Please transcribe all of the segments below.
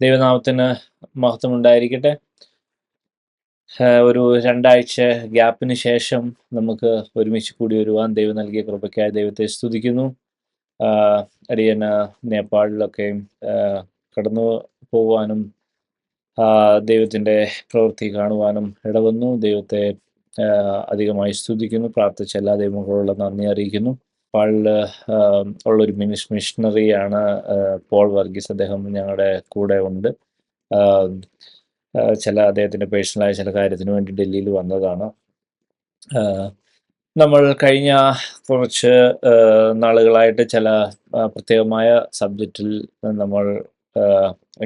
ദൈവനാമത്തിന് മഹത്വം ഉണ്ടായിരിക്കട്ടെ. ഒരു 2 ആഴ്ച ഗ്യാപ്പിന് ശേഷം നമുക്ക് ഒരുമിച്ച് കൂടി വരുവാൻ ദൈവം നൽകിയ കൃപയ്ക്കായി ദൈവത്തെ സ്തുതിക്കുന്നു. അടിയന് നേപ്പാളിലൊക്കെയും കടന്നു പോകുവാനും ദൈവത്തിൻ്റെ പ്രവൃത്തി കാണുവാനും ഇടവന്നു. ദൈവത്തെ അധികമായി സ്തുതിക്കുന്നു. പ്രാർത്ഥിച്ച എല്ലാ ദൈവങ്ങളോടുള്ള നന്ദി അറിയിക്കുന്നു. നേപ്പാളിൽ ഉള്ളൊരു മിഷണറിയാണ് പോൾ വർഗീസ്. അദ്ദേഹം ഞങ്ങളുടെ കൂടെ ഉണ്ട്. അദ്ദേഹത്തിൻ്റെ പേഴ്സണലായ ചില കാര്യത്തിന് വേണ്ടി ഡൽഹിയിൽ വന്നതാണ്. നമ്മൾ കഴിഞ്ഞ കുറച്ച് നാളുകളായിട്ട് ചില പ്രത്യേകമായ സബ്ജക്റ്റിൽ നമ്മൾ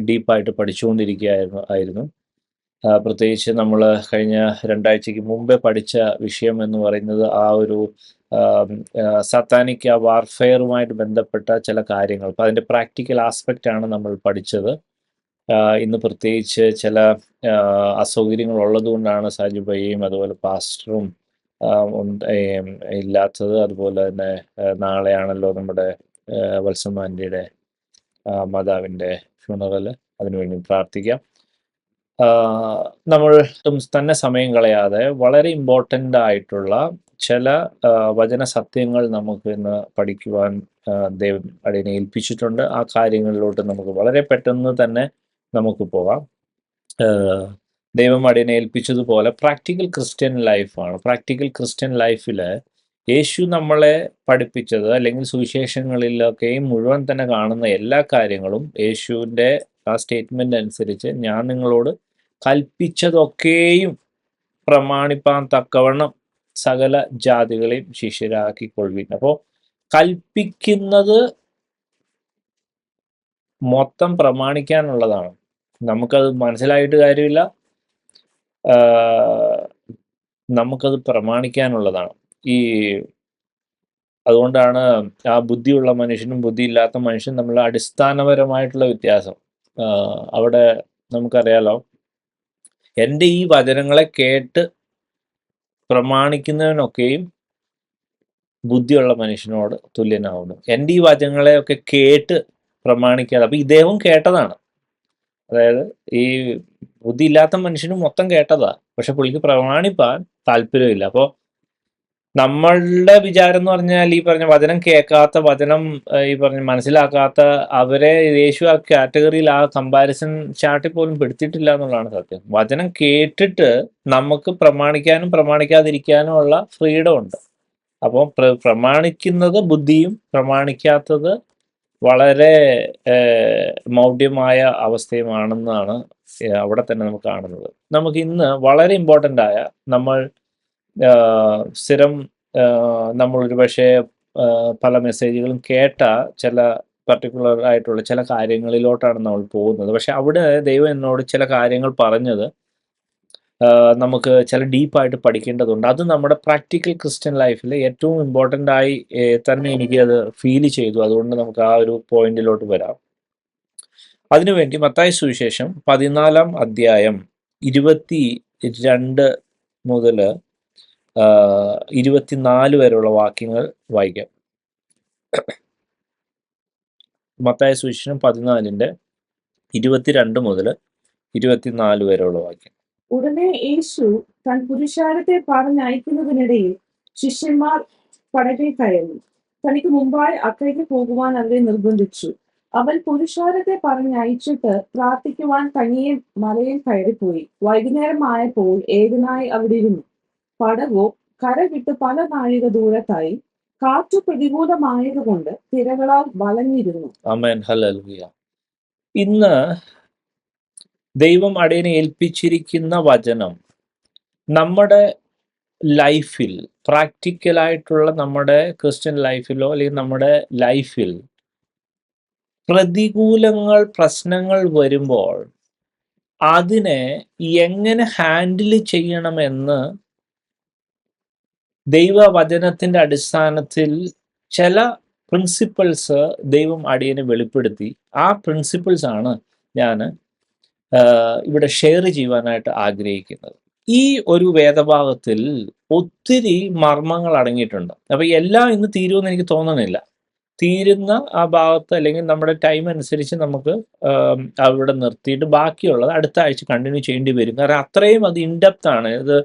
ഡീപ്പായിട്ട് പഠിച്ചുകൊണ്ടിരിക്കുകയായിരുന്നു. പ്രത്യേകിച്ച് നമ്മൾ കഴിഞ്ഞ 2 ആഴ്ചയ്ക്ക് മുമ്പേ പഠിച്ച വിഷയം എന്ന് പറയുന്നത് ആ ഒരു സാത്താനിക് വാർഫെയറുമായിട്ട് ബന്ധപ്പെട്ട ചില കാര്യങ്ങൾ. അപ്പോൾ അതിൻ്റെ പ്രാക്ടിക്കൽ ആസ്പെക്റ്റാണ് നമ്മൾ പഠിച്ചത്. ഇന്ന് പ്രത്യേകിച്ച് ചില അസൗകര്യങ്ങൾ ഉള്ളതുകൊണ്ടാണ് സാജു ഭായിയും അതുപോലെ പാസ്റ്ററും ഇല്ലാത്തത്. അതുപോലെ തന്നെ നാളെയാണല്ലോ നമ്മുടെ വത്സമാൻ്റിയുടെ മാതാവിൻ്റെ ഫ്യൂണറൽ. അതിനുവേണ്ടി പ്രാർത്ഥിക്കാം. നമ്മൾ തന്നെ സമയം കളയാതെ വളരെ ഇമ്പോർട്ടൻ്റ് ആയിട്ടുള്ള ചില വചന സത്യങ്ങൾ നമുക്ക് ഇന്ന് പഠിക്കുവാൻ ദൈവം അടിയനെ ഏൽപ്പിച്ചിട്ടുണ്ട്. ആ കാര്യങ്ങളിലോട്ട് നമുക്ക് വളരെ പെട്ടെന്ന് തന്നെ നമുക്ക് പോകാം. ദൈവം അടിയനെ ഏൽപ്പിച്ചതുപോലെ പ്രാക്ടിക്കൽ ക്രിസ്ത്യൻ ലൈഫാണ്. പ്രാക്ടിക്കൽ ക്രിസ്ത്യൻ ലൈഫിൽ യേശു നമ്മളെ പഠിപ്പിച്ചത് അല്ലെങ്കിൽ സുവിശേഷങ്ങളിലൊക്കെയും മുഴുവൻ തന്നെ കാണുന്ന എല്ലാ കാര്യങ്ങളും യേശുവിൻ്റെ ആ സ്റ്റേറ്റ്മെൻ്റ് അനുസരിച്ച് ഞാൻ നിങ്ങളോട് കൽപ്പിച്ചതൊക്കെയും പ്രമാണിപ്പാൻ തക്കവണ്ണം സകല ജാതികളെയും ശിഷ്യരാക്കിക്കൊള്ളുവിൻ. അപ്പോൾ കൽപ്പിക്കുന്നത് മൊത്തം പ്രമാണിക്കാനുള്ളതാണ്. നമുക്കത് മനസ്സിലായിട്ട് കാര്യമില്ല, നമുക്കത് പ്രമാണിക്കാനുള്ളതാണ്. അതുകൊണ്ടാണ് ആ ബുദ്ധിയുള്ള മനുഷ്യനും ബുദ്ധിയില്ലാത്ത മനുഷ്യനും തമ്മിലുള്ള അടിസ്ഥാനപരമായിട്ടുള്ള വ്യത്യാസം. അവിടെ നമുക്കറിയാലോ, എൻ്റെ ഈ വചനങ്ങളെ കേട്ട് പ്രമാണിക്കുന്നവനൊക്കെയും ബുദ്ധിയുള്ള മനുഷ്യനോട് തുല്യനാവുന്നു. എൻ്റെ ഈ വചനങ്ങളെയൊക്കെ കേട്ട് പ്രമാണിക്കാതെ, അപ്പം ഇദ്ദേഹവും കേട്ടതാണ്. അതായത് ഈ ബുദ്ധിയില്ലാത്ത മനുഷ്യനും മൊത്തം കേട്ടതാ, പക്ഷെ പുള്ളിക്ക് പ്രമാണിപ്പാൻ താല്പര്യമില്ല. അപ്പോൾ നമ്മളുടെ വിചാരം എന്ന് പറഞ്ഞാൽ ഈ പറഞ്ഞ വചനം കേൾക്കാത്ത, വചനം ഈ പറഞ്ഞ മനസ്സിലാക്കാത്ത അവരെ യേശു ആ കാറ്റഗറിയിൽ, ആ കമ്പാരിസൺ ചാർട്ടിൽ പോലും പെടുത്തിയിട്ടില്ല എന്നുള്ളതാണ് സത്യം. വചനം കേട്ടിട്ട് നമുക്ക് പ്രമാണിക്കാനും പ്രമാണിക്കാതിരിക്കാനും ഉള്ള ഫ്രീഡം ഉണ്ട്. അപ്പോൾ പ്രമാണിക്കുന്നത് ബുദ്ധിയും പ്രമാണിക്കാത്തത് വളരെ മൗഢ്യമായ അവസ്ഥയുമാണെന്നാണ് അവിടെ തന്നെ നമുക്ക് കാണുന്നത്. നമുക്ക് ഇന്ന് വളരെ ഇമ്പോർട്ടൻ്റ് ആയ, നമ്മൾ സ്ഥിരം നമ്മളൊരു പക്ഷേ പല മെസ്സേജുകളും കേട്ട ചില പർട്ടിക്കുലർ ആയിട്ടുള്ള ചില കാര്യങ്ങളിലോട്ടാണ് നമ്മൾ പോകുന്നത്. പക്ഷെ അവിടെ ദൈവം എന്നോട് ചില കാര്യങ്ങൾ പറഞ്ഞത് നമുക്ക് ചില ഡീപ്പായിട്ട് പഠിക്കേണ്ടതുണ്ട്. അത് നമ്മുടെ പ്രാക്ടിക്കൽ ക്രിസ്ത്യൻ ലൈഫിൽ ഏറ്റവും ഇമ്പോർട്ടൻ്റ് ആയി തന്നെ എനിക്കത് ഫീൽ ചെയ്തു. അതുകൊണ്ട് നമുക്ക് ആ ഒരു പോയിന്റിലോട്ട് വരാം. അതിനുവേണ്ടി മത്തായി സുവിശേഷം 14-ാം അധ്യായം 22 മുതൽ 24 വരെയുള്ള വാക്യങ്ങൾ വായിക്കാം. മത്തായി സുവിശേഷം 14-ന്റെ 22 മുതൽ 24 വരെയുള്ള വാക്യം. ഉടനെ യേശു താൻ പുരുഷാരത്തെ പറഞ്ഞയക്കുന്നതിനിടയിൽ ശിഷ്യന്മാർ പടകിൽ കയറി തനിക്ക് മുമ്പായി അക്കരയ്ക്ക് പോകുവാൻ അവരെ നിർബന്ധിച്ചു. അവൻ പുരുഷാരത്തെ പറഞ്ഞയച്ചിട്ട് പ്രാർത്ഥിക്കുവാൻ തനിയെ മലയിൽ കയറിപ്പോയി. വൈകുന്നേരമായപ്പോൾ ഏകനായി അവിടെ ഇരുന്നു. പടകോ കര വിട്ട് പല നാഴിക ദൂരത്തായി. കാറ്റു പ്രതികൂലമായതുകൊണ്ട് തിരകളാൽ വലഞ്ഞിരുന്നു. ആമേൻ, ഹല്ലേലൂയ. ഇന്ന് ദൈവം അടിയനെ ഏൽപ്പിച്ചിരിക്കുന്ന വചനം നമ്മുടെ ലൈഫിൽ, പ്രാക്ടിക്കലായിട്ടുള്ള നമ്മുടെ ക്രിസ്ത്യൻ ലൈഫിലോ അല്ലെങ്കിൽ നമ്മുടെ ലൈഫിൽ പ്രതികൂലങ്ങൾ, പ്രശ്നങ്ങൾ വരുമ്പോൾ അതിനെ എങ്ങനെ ഹാൻഡിൽ ചെയ്യണമെന്ന് ദൈവവചനത്തിൻ്റെ അടിസ്ഥാനത്തിൽ ചില പ്രിൻസിപ്പിൾസ് ദൈവം അടിയനെ വെളിപ്പെടുത്തി. ആ പ്രിൻസിപ്പിൾസ് ആണ് ഞാൻ ഇവിടെ ഷെയർ ചെയ്യുവാനായിട്ട് ആഗ്രഹിക്കുന്നത്. ഈ ഒരു വേദഭാഗത്തിൽ ഒത്തിരി മർമ്മങ്ങൾ അടങ്ങിയിട്ടുണ്ട്. അപ്പോൾ എല്ലാം ഇന്ന് തീരുമെന്ന് എനിക്ക് തോന്നണില്ല. തീരുന്ന ആ ഭാഗത്ത് അല്ലെങ്കിൽ നമ്മുടെ ടൈം അനുസരിച്ച് നമുക്ക് അവിടെ നിർത്തിയിട്ട് ബാക്കിയുള്ളത് അടുത്ത ആഴ്ച കണ്ടിന്യൂ ചെയ്യേണ്ടി വരും. കാരണം അത്രയും അത് ഇൻഡെപ്ത് ആണ്. ഇത്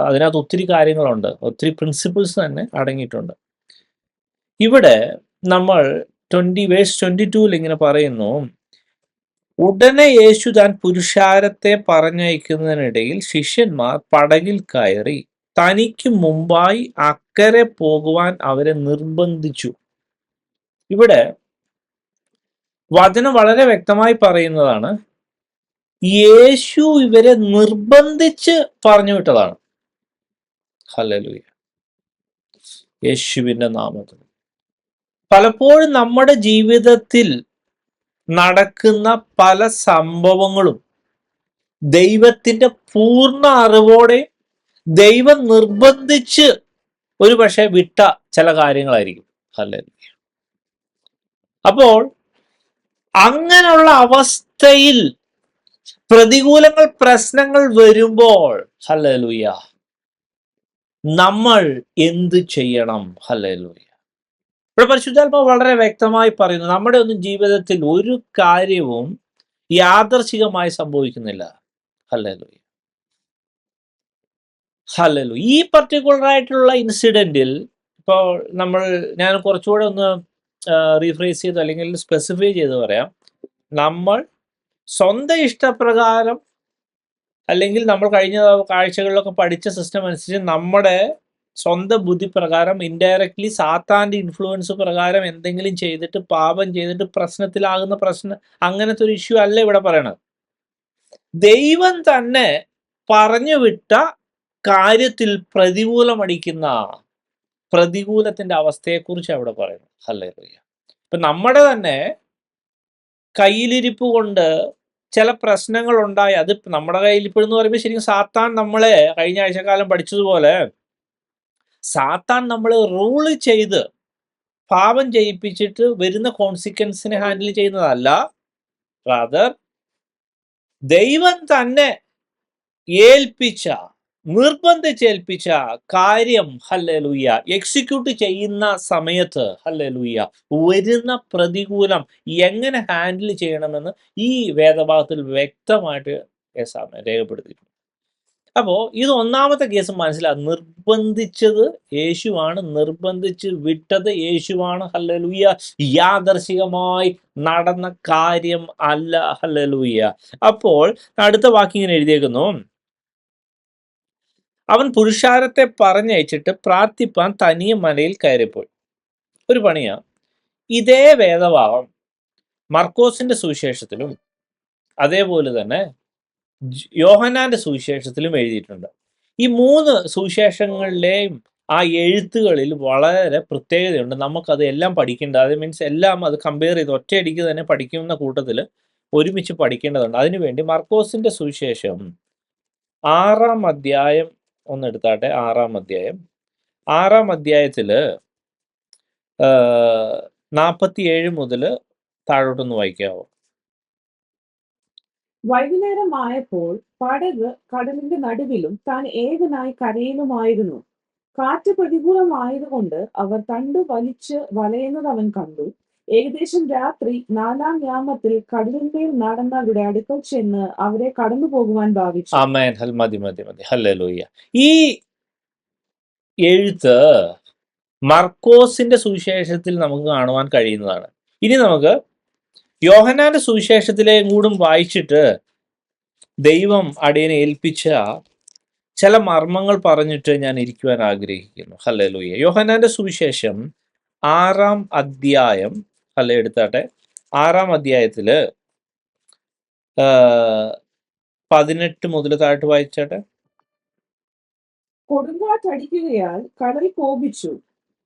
അതിനകത്ത് ഒത്തിരി കാര്യങ്ങളുണ്ട്, ഒത്തിരി പ്രിൻസിപ്പിൾസ് തന്നെ അടങ്ങിയിട്ടുണ്ട്. ഇവിടെ നമ്മൾ 22 ഇങ്ങനെ പറയുന്നു, ഉടനെ യേശു താൻ പുരുഷാരത്തെ പറഞ്ഞയക്കുന്നതിനിടയിൽ ശിഷ്യന്മാർ പടകിൽ കയറി തനിക്ക് മുമ്പായി അക്കരെ പോകുവാൻ അവരെ നിർബന്ധിച്ചു. ഇവിടെ വചനം വളരെ വ്യക്തമായി പറയുന്നതാണ്, യേശു ഇവരെ നിർബന്ധിച്ച് പറഞ്ഞു വിട്ടതാണ്. ഹല്ലേലൂയ, യേശുവിന്റെ നാമത്തിൽ. പലപ്പോഴും നമ്മുടെ ജീവിതത്തിൽ നടക്കുന്ന പല സംഭവങ്ങളും ദൈവത്തിന്റെ പൂർണ്ണ അറിവോടെ ദൈവം നിർബന്ധിച്ച് ഒരു പക്ഷേ വിട്ട ചില കാര്യങ്ങളായിരിക്കും. ഹല്ലേലൂയ. അപ്പോൾ അങ്ങനെയുള്ള അവസ്ഥയിൽ പ്രതികൂലങ്ങൾ, പ്രശ്നങ്ങൾ വരുമ്പോൾ ഹല്ലേലൂയ നമ്മൾ എന്ത് ചെയ്യണം? ഹല്ലേലൂയ. ഇവിടെ പരിശുദ്ധാത്മാവ് വളരെ വ്യക്തമായി പറയുന്നു, നമ്മുടെ ഒന്നും ജീവിതത്തിൽ ഒരു കാര്യവും യാദർശികമായി സംഭവിക്കുന്നില്ല. Hallelujah, hallelujah. ഈ പർട്ടിക്കുലർ ആയിട്ടുള്ള ഇൻസിഡന്റിൽ ഇപ്പോൾ ഞാൻ കുറച്ചുകൂടെ ഒന്ന് റീഫ്രേസ് ചെയ്ത് അല്ലെങ്കിൽ സ്പെസിഫൈ ചെയ്ത് പറയാം. നമ്മൾ സ്വന്തം ഇഷ്ടപ്രകാരം അല്ലെങ്കിൽ നമ്മൾ കഴിഞ്ഞ കാഴ്ചകളിലൊക്കെ പഠിച്ച സിസ്റ്റം അനുസരിച്ച് നമ്മുടെ സ്വന്തം ബുദ്ധി പ്രകാരം ഇൻഡയറക്ട്ലി സാത്താന്റെ ഇൻഫ്ലുവൻസ് പ്രകാരം എന്തെങ്കിലും ചെയ്തിട്ട് പാപം ചെയ്തിട്ട് പ്രശ്നത്തിലാകുന്ന അങ്ങനത്തെ ഒരു ഇഷ്യൂ അല്ല ഇവിടെ പറയണത്. ദൈവം തന്നെ പറഞ്ഞു വിട്ട കാര്യത്തിൽ പ്രതികൂലമടിക്കുന്ന പ്രതികൂലത്തിന്റെ അവസ്ഥയെക്കുറിച്ച് അവിടെ പറയുന്നത്. ഹല്ലേലൂയ. ഇപ്പൊ നമ്മുടെ തന്നെ കയ്യിലിരിപ്പ് കൊണ്ട് ചില പ്രശ്നങ്ങൾ ഉണ്ടായി. അത് നമ്മുടെ കയ്യിലിരിപ്പെന്ന് പറയുമ്പോൾ ശരിക്കും സാത്താൻ നമ്മളെ കഴിഞ്ഞ ആഴ്ചക്കാലം പഠിച്ചതുപോലെ സാത്താൻ നമ്മളെ റൂള് ചെയ്ത് പാപം ചെയ്യിപ്പിച്ചിട്ട് വരുന്ന കോൺസിക്വൻസിനെ ഹാൻഡിൽ ചെയ്യുന്നതല്ല, റാദർ ദൈവം തന്നെ നിർബന്ധിച്ചേൽപ്പിച്ച കാര്യം ഹല്ലേലൂയ എക്സിക്യൂട്ട് ചെയ്യുന്ന സമയത്ത് ഹല്ലേലൂയ വരുന്ന പ്രതികൂലം എങ്ങനെ ഹാൻഡിൽ ചെയ്യണമെന്ന് ഈ വേദഭാഗത്തിൽ വ്യക്തമായിട്ട് രേഖപ്പെടുത്തിയിട്ടുണ്ട്. അപ്പോൾ ഇത് ഒന്നാമത്തെ കേസ് മനസ്സിലാകും, നിർബന്ധിച്ചത് യേശുവാണ്, നിർബന്ധിച്ച് വിട്ടത് യേശുവാണ്. ഹല്ലേലൂയ. യാദർശികമായി നടന്ന കാര്യം അല്ല. ഹല്ലേലൂയ. അപ്പോൾ അടുത്ത വാക്യം ഇങ്ങനെ എഴുതിയേക്കുന്നു, അവൻ പുരുഷാരത്തെ പറഞ്ഞയച്ചിട്ട് പ്രാർത്ഥിപ്പാൻ തനിയെ മലയിൽ കയറിപ്പോയി. ഒരു പണിയാ, ഇതേ വേദഭാഗം മർക്കോസിന്റെ സുവിശേഷത്തിലും അതേപോലെ തന്നെ യോഹന്നാന്റെ സുവിശേഷത്തിലും എഴുതിയിട്ടുണ്ട്. ഈ 3 സുവിശേഷങ്ങളിലെയും ആ എഴുത്തുകളിൽ വളരെ പ്രത്യേകതയുണ്ട്. നമുക്കത് എല്ലാം പഠിക്കേണ്ടത്, അത് മീൻസ് എല്ലാം അത് കമ്പയർ ചെയ്ത് ഒറ്റയടിക്ക് തന്നെ പഠിക്കുന്ന കൂട്ടത്തിൽ ഒരുമിച്ച് പഠിക്കേണ്ടതുണ്ട്. അതിനുവേണ്ടി മർക്കോസിന്റെ സുവിശേഷം 6-ാം അധ്യായം ഒന്ന് എടുത്താട്ടെ. 6-ാം അധ്യായം 6-ാം അധ്യായത്തില് 47 മുതൽ താഴോട്ടൊന്ന് വായിക്കാവോ? വൈകുന്നേരമായപ്പോൾ പടക് കടലിന്റെ നടുവിലും താൻ ഏകനായി കരയിലുമായിരുന്നു. കാറ്റ് പ്രതികൂലമായതുകൊണ്ട് അവർ തണ്ടു വലിച്ച് വലയുന്നത് അവൻ കണ്ടു. ഏകദേശം രാത്രി 4-ാം യാമത്തിൽ കടലിന്മേൽ നടന്നവരുടെ അടുക്കൽ ചെന്ന് അവരെ കടന്നു പോകുവാൻ ഭാവിച്ചു. ആമേൻ. മതി. ഹല്ലേലൂയ. ഈ എഴുത്ത് മർക്കോസിന്റെ സുവിശേഷത്തിൽ നമുക്ക് കാണുവാൻ കഴിയുന്നതാണ്. ഇനി നമുക്ക് യോഹന്നാന്റെ സുവിശേഷത്തിലേയും കൂടും വായിച്ചിട്ട് ദൈവം അടിയനെ ഏൽപ്പിച്ച ചില മർമ്മങ്ങൾ പറഞ്ഞിട്ട് ഞാൻ ഇരിക്കുവാൻ ആഗ്രഹിക്കുന്നു. ഹല്ലേലൂയ. യോഹന്നാന്റെ സുവിശേഷം 6-ാം അധ്യായം എടുത്താട്ടെ. 6-ാം അധ്യായത്തില് 18 മുതൽ താഴോട്ട് വായിച്ചാട്ടെ. കൊടുങ്കാറ്റടിക്കുകയാൽ കടൽ കോപിച്ചു.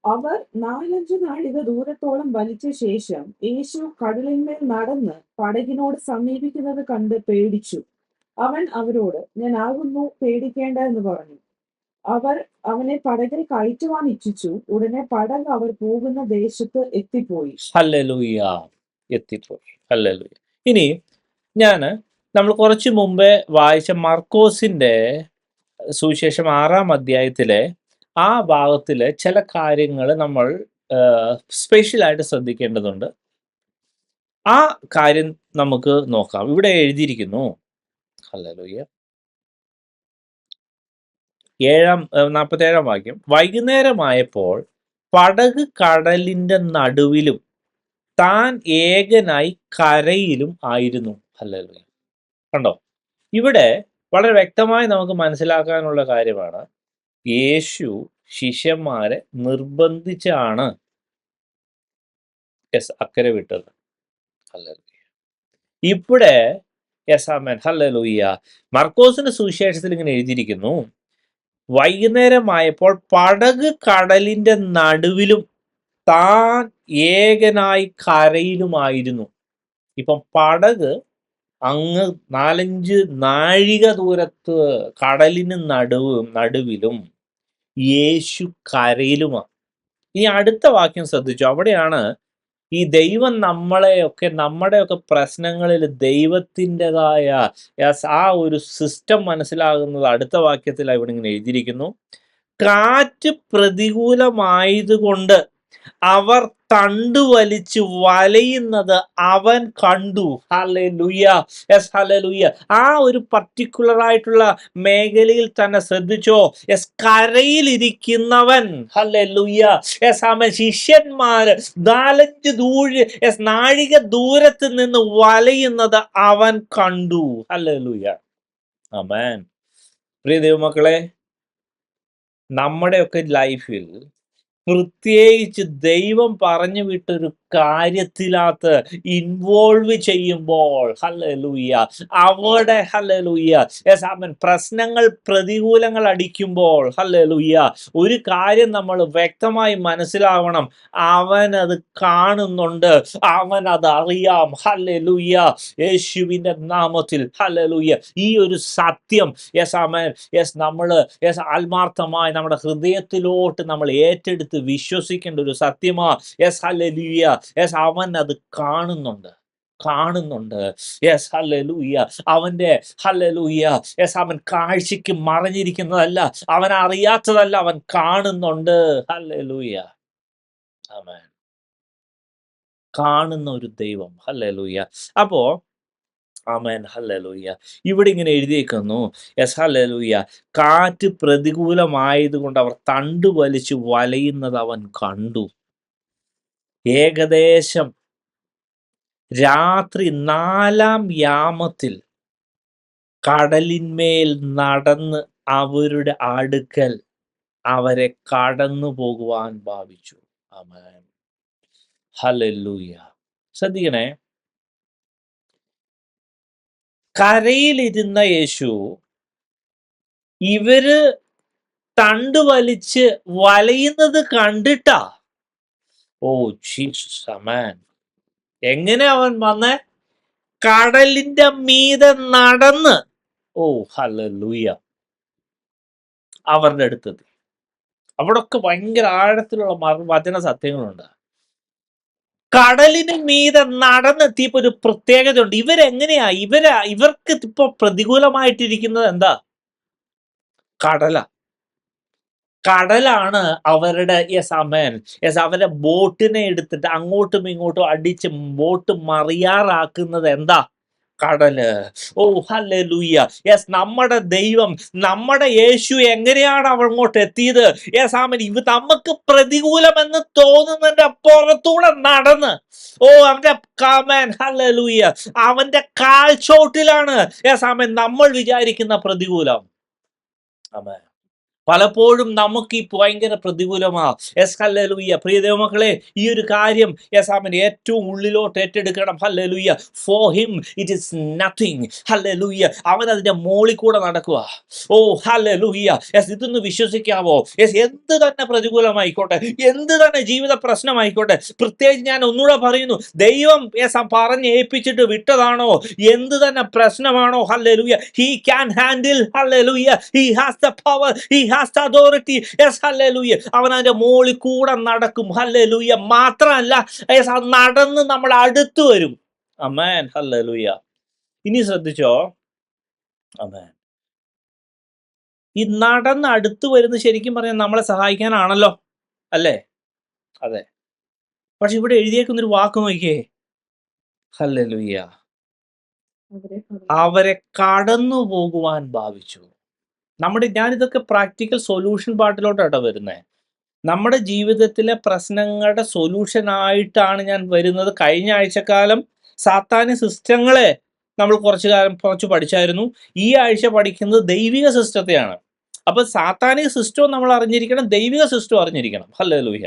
അവർ 4-5 നാഴിക ദൂരത്തോളം വലിച്ച ശേഷം യേശു കടലിന്മേൽ നടന്ന് പടകിനോട് സമീപിക്കുന്നത് കണ്ട് പേടിച്ചു. അവൻ അവരോട്, ഞാൻ ആകുന്നു, പേടിക്കേണ്ട എന്ന് പറഞ്ഞു. അവർ അവനെ പടകിൽ കയറ്റുവാൻ ഇച്ഛിച്ചു. ഉടനെ പടക് അവർ പോകുന്ന ദേശത്ത് എത്തിപ്പോയി. ഹല്ലേലൂയ. എത്തിപ്പോയി. ഹല്ലേലൂയ. ഇനി നമ്മൾ കുറച്ചു മുമ്പേ വായിച്ച മർക്കോസിന്റെ സുവിശേഷം 6-ാം അധ്യായത്തിലെ ആ ഭാഗത്തിലെ ചില കാര്യങ്ങൾ നമ്മൾ സ്പെഷ്യലായിട്ട് ശ്രദ്ധിക്കേണ്ടതുണ്ട്. ആ കാര്യം നമുക്ക് നോക്കാം. ഇവിടെ എഴുതിയിരിക്കുന്നു, ഹല്ലേലൂയ, 47 വാക്യം, വൈകുന്നേരമായപ്പോൾ പടക് കടലിന്റെ നടുവിലും താൻ ഏകനായി കരയിലും ആയിരുന്നു. ഹല്ലേലൂയ. കണ്ടോ? ഇവിടെ വളരെ വ്യക്തമായി നമുക്ക് മനസ്സിലാക്കാനുള്ള കാര്യമാണ്, യേശു ശിഷ്യന്മാരെ നിർബന്ധിച്ചാണ് അക്കരെ വിട്ടത്. ഹല്ലേലൂയ. ഇവിടെ ആമേൻ, ഹല്ലേലൂയ, മർക്കോസിന്റെ സുവിശേഷത്തിൽ ഇങ്ങനെ എഴുതിയിരിക്കുന്നു, വൈകുന്നേരമായപ്പോൾ പടക് കടലിന്റെ നടുവിലും താൻ ഏകനായി കരയിലുമായിരുന്നു. ഇപ്പം പടക് അങ്ങ് 4-5 നാഴിക ദൂരത്ത് കടലിന് നടുവിലും യേശു കരയിലുമാണ്. ഇനി അടുത്ത വാക്യം ശ്രദ്ധിച്ചു. അവിടെയാണ് ഈ ദൈവം നമ്മുടെയൊക്കെ പ്രശ്നങ്ങളിൽ ദൈവത്തിൻ്റെതായ ആ ഒരു സിസ്റ്റം മനസ്സിലാകുന്നത്. അടുത്ത വാക്യത്തിൽ ഇവിടെ ഇങ്ങനെ എഴുതിയിരിക്കുന്നു, കാറ്റ് പ്രതികൂലമായതുകൊണ്ട് അവർ തണ്ടുവലിച്ച് വലയുന്നത് അവൻ കണ്ടു. Hallelujah, yes, hallelujah. ആ ഒരു പർട്ടിക്കുലർ ആയിട്ടുള്ള മേഖലയിൽ തന്നെ ശ്രദ്ധിച്ചോ, യെസ്, കരയിലിരിക്കുന്നവൻ, ഹല്ലേലൂയ, യെസ്, ആമേൻ, ശിഷ്യന്മാര് 4-5 നാഴിക ദൂരത്ത് നിന്ന് വലയുന്നത് അവൻ കണ്ടു. ഹല്ലേലൂയ, ആമേൻ. പ്രിയ ദൈവമക്കളെ, നമ്മുടെയൊക്കെ ലൈഫിൽ പ്രത്യേകിച്ച് ദൈവം പറഞ്ഞു വിട്ടൊരു കാര്യത്തിനകത്ത് ഇൻവോൾവ് ചെയ്യുമ്പോൾ, ഹല്ലേലൂയ, അവിടെ, ഹല്ലേലൂയ, യെസ്, ആമേൻ, പ്രശ്നങ്ങൾ പ്രതികൂലങ്ങൾ അടിക്കുമ്പോൾ, ഹല്ലേലൂയ, ഒരു കാര്യം നമ്മൾ വ്യക്തമായി മനസ്സിലാവണം, അവൻ അത് കാണുന്നുണ്ട്, അവൻ അത് അറിയാം. ഹല്ലേലൂയ, യേശുവിന്റെ നാമത്തിൽ, ഹല്ലേലൂയ. ഈ ഒരു സത്യം, യെസ്, ആമേൻ, യെസ്, നമ്മൾ ആത്മാർത്ഥമായി നമ്മുടെ ഹൃദയത്തിലോട്ട് നമ്മൾ ഏറ്റെടുത്ത് വിശ്വസിക്കേണ്ട ഒരു സത്യമാ. യെസ്, ഹല്ലേലൂയ, യെസ്, അവൻ അത് കാണുന്നുണ്ട്. Yes, hallelujah. അവന്റെ, ഹല്ലേലൂയ, യെസ്, അവൻ കാഴ്ചയ്ക്ക് മറഞ്ഞിരിക്കുന്നതല്ല, അവൻ അറിയാത്തതല്ല, അവൻ കാണുന്നുണ്ട്. ഹല്ലേലൂയ, ആമേൻ. കാണുന്ന ഒരു ദൈവം. ഹല്ലേലൂയ. അപ്പോ ആമേൻ, ഹല്ലേലൂയ, ഇവിടെ ഇങ്ങനെ എഴുതിയേക്കുന്നു, യെസ്, ഹല്ലേലൂയ, കാറ്റ് പ്രതികൂലമായതുകൊണ്ട് അവർ തണ്ടു വലിച്ചു വലയുന്നത് അവൻ കണ്ടു. ഏകദേശം രാത്രി 4-ാം യാമത്തിൽ കടലിന്മേൽ നടന്ന് അവരുടെ അടുക്കൽ അവരെ കടന്നു പോകുവാൻ ഭാവിച്ചു. ആമേൻ, ഹല്ലേലൂയ. ശ്രദ്ധിക്കണേ, കരയിലിരുന്ന യേശു ഇവര് തണ്ടുവലിച്ച് വലയുന്നത് കണ്ടിട്ടാ. ഓ ജീസസ്, ആമേൻ. എങ്ങനെ അവൻ വന്നേ? കടലിന്റെ മീതെ നടന്ന്, ഓ ഹല്ലേലൂയ, അവരുടെ അടുത്തെത്തി. അവിടൊക്കെ ഭയങ്കര ആഴത്തിലുള്ള വചന സത്യങ്ങളുണ്ട്. കടലിന് മീതെ നടന്നെത്തിയപ്പോ ഒരു പ്രത്യേകതയുണ്ട്. ഇവരെങ്ങനെയാ ഇവർക്ക് ഇപ്പൊ പ്രതികൂലമായിട്ടിരിക്കുന്നത് എന്താ? കടലാണ് അവരുടെ, യെസ്, ആമേൻ, യെസ്, അവരുടെ ബോട്ടിനെ എടുത്തിട്ട് അങ്ങോട്ടും ഇങ്ങോട്ടും അടിച്ച് ബോട്ട് മറിയാറാക്കുന്നത് എന്താ? കടല്. ഓ ഹല്ലേലൂയ, യെസ്, നമ്മുടെ ദൈവം, നമ്മുടെ യേശു എങ്ങനെയാണ് അങ്ങോട്ട് എത്തിയത്? യെസ്, ആമേൻ, നമുക്ക് പ്രതികൂലമെന്ന് തോന്നുന്നതിന്റെ പുറത്തൂടെ നടന്ന്, ഓ അവന്റെ, ആമേൻ, ഹല്ലേലൂയ, അവന്റെ കാൽച്ചോട്ടിലാണ്, യെസ്, ആമേൻ, നമ്മൾ വിചാരിക്കുന്ന പ്രതികൂലം. ആമേൻ. പലപ്പോഴും നമുക്ക് ഈ ഭയങ്കര പ്രതികൂലമാ. Yes, hallelujah. പ്രിയ ദൈവമക്കളെ, ഈ ഒരു കാര്യം, യെസ്, ആമേൻ, ഏറ്റവും ഉള്ളിലോട്ട് ഏറ്റെടുക്കണം. Hallelujah. For him it is nothing. Hallelujah. അവൻ അതിന്റെ മോളിൽ കൂടെ നടക്കുക. ഓ ഹല്ലേലൂയ. യെസ്, ഇതൊന്ന് വിശ്വസിക്കാവോ? യെസ്, എന്ത് തന്നെ പ്രതികൂലമായിക്കോട്ടെ, എന്ത് തന്നെ ജീവിത പ്രശ്നമായിക്കോട്ടെ, പ്രത്യേകിച്ച് ഞാൻ ഒന്നുകൂടെ പറയുന്നു, ദൈവം, യെസ്, പറഞ്ഞ് ഏൽപ്പിച്ചിട്ട് വിട്ടതാണോ, എന്ത് തന്നെ പ്രശ്നമാണോ, hallelujah, he can handle. Hallelujah. He has the power, he has the authority. Yes, hallelujah. അവൻ അതിന്റെ മോളിൽ കൂടെ നടക്കും. ഹല്ലേലൂയ. മാത്രമല്ല, യെസ്, നടന്ന് നമ്മൾ അടുത്ത് വരും. ആമേൻ, ഹല്ലേലൂയ. ഇനി ശ്രദ്ധിച്ചോ, ആമേൻ, ഈ നടന്ന് അടുത്ത് വരുന്നത് ശരിക്കും പറഞ്ഞാൽ നമ്മളെ സഹായിക്കാനാണല്ലോ, അല്ലേ? അതെ. പക്ഷെ ഇവിടെ എഴുതിയേക്കുന്നൊരു വാക്ക് നോക്കിയേ, ഹല്ലേലൂയ, അവരെ അവരെ കടന്നു പോകുവാൻ ഭാവിച്ചു. ഞാനിതൊക്കെ പ്രാക്ടിക്കൽ സൊല്യൂഷൻ പാർട്ടിലോട്ടാട്ടോ വരുന്നത്. നമ്മുടെ ജീവിതത്തിലെ പ്രശ്നങ്ങളുടെ സൊല്യൂഷനായിട്ടാണ് ഞാൻ വരുന്നത്. കഴിഞ്ഞ ആഴ്ചക്കാലം സാത്താന്യ സിസ്റ്റങ്ങളെ നമ്മൾ കുറച്ച് പഠിച്ചായിരുന്നു. ഈ ആഴ്ച പഠിക്കുന്നത് ദൈവിക സിസ്റ്റത്തെയാണ്. അപ്പൊ സാത്താനിക സിസ്റ്റവും നമ്മൾ അറിഞ്ഞിരിക്കണം, ദൈവിക സിസ്റ്റവും അറിഞ്ഞിരിക്കണം. Hallelujah,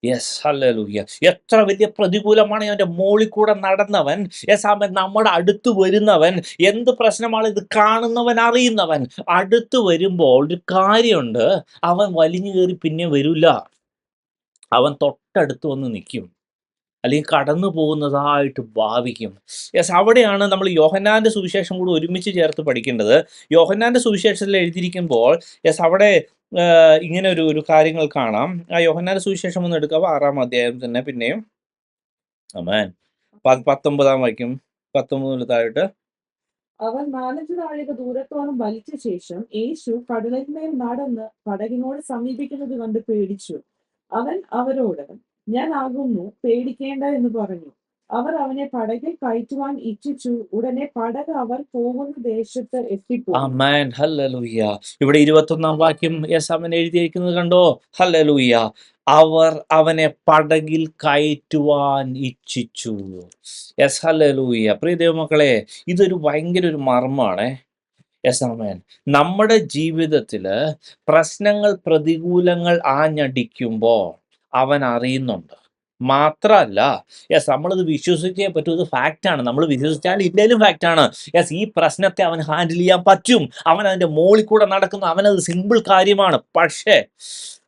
yes, hallelujah. എത്ര വലിയ പ്രതികൂലമാണ് അവന്റെ മോളിൽ കൂടെ നടന്നവൻ, യെസ് ആമേൻ, നമ്മുടെ അടുത്ത് വരുന്നവൻ, എന്ത് പ്രശ്നമാണ് ഇത് കാണുന്നവൻ, അറിയുന്നവൻ, അടുത്ത് വരുമ്പോൾ ഒരു കാര്യമുണ്ട്, അവൻ വലിഞ്ഞു കയറി പിന്നെ വരില്ല, അവൻ തൊട്ടടുത്ത് വന്ന് നിൽക്കും, അല്ലെങ്കിൽ കടന്നു പോകുന്നതായിട്ട് ഭാവിക്കും. യെസ്, അവിടെയാണ് നമ്മൾ യോഹന്നാന്റെ സുവിശേഷം കൂടി ഒരുമിച്ച് ചേർത്ത് പഠിക്കേണ്ടത്. യോഹന്നാന്റെ സുവിശേഷത്തിൽ എഴുതിയിരിക്കുമ്പോൾ യെസ് അവിടെ ഇങ്ങനെ ഒരു കാര്യങ്ങൾ കാണാം. ആ യോഹന്നാന്റെ സുവിശേഷം ഒന്ന് എടുക്കാവോ, 6-ാം അധ്യായം തന്നെ പിന്നെയും. ആമേൻ. 19-ാം വാക്യം, 19 താഴോട്ട്. അവൻ 4 നാഴിക ദൂരത്തോളം വലിച്ച ശേഷം യേശു കടലിന്മേൽ നടന്ന് പടകിനോട് സമീപിക്കുന്നത് കണ്ട് പേടിച്ചു. അവൻ അവരോട്, ഞാൻ ആകുന്നു, പേടിക്കേണ്ട എന്ന് പറഞ്ഞു. അവർ അവനെ പടകിൽ കയറ്റുവാൻ ഇച്ഛിച്ചു. ഉടനെ പടക് അവർ പോകുന്ന ദേശത്ത് എത്തിപ്പോയി. ആമേൻ, ഹല്ലേലൂയ. ഇവിടെ 21-ാം വാക്യം യെസ് അവൻ എഴുതിയിരിക്കുന്നത് കണ്ടോ, ഹല്ലേലൂയ. അവർ അവനെ പടകിൽ കയറ്റുവാൻ ഇച്ഛിച്ചു. Yes, hallelujah. പ്രിയ ദൈവമക്കളെ, ഇതൊരു ഭയങ്കര ഒരു മർമ്മമാണ്. യെസ് ആമേൻ. നമ്മുടെ ജീവിതത്തിൽ പ്രശ്നങ്ങൾ, പ്രതികൂലങ്ങൾ ആഞ്ഞടിക്കുമ്പോൾ അവൻ അറിയുന്നുണ്ട്. മാത്രമല്ല, യെസ് നമ്മളിത് വിശ്വസിച്ചേ പറ്റൂ, ഇത് ഫാക്റ്റാണ്. നമ്മൾ വിശ്വസിച്ചാൽ ഇല്ലേലും ഫാക്റ്റാണ്. യെസ്, ഈ പ്രശ്നത്തെ അവൻ ഹാൻഡിൽ ചെയ്യാൻ പറ്റും. അവൻ അതിൻ്റെ മോളിൽ കൂടെ നടക്കുന്നു, അവനത് സിമ്പിൾ കാര്യമാണ്. പക്ഷേ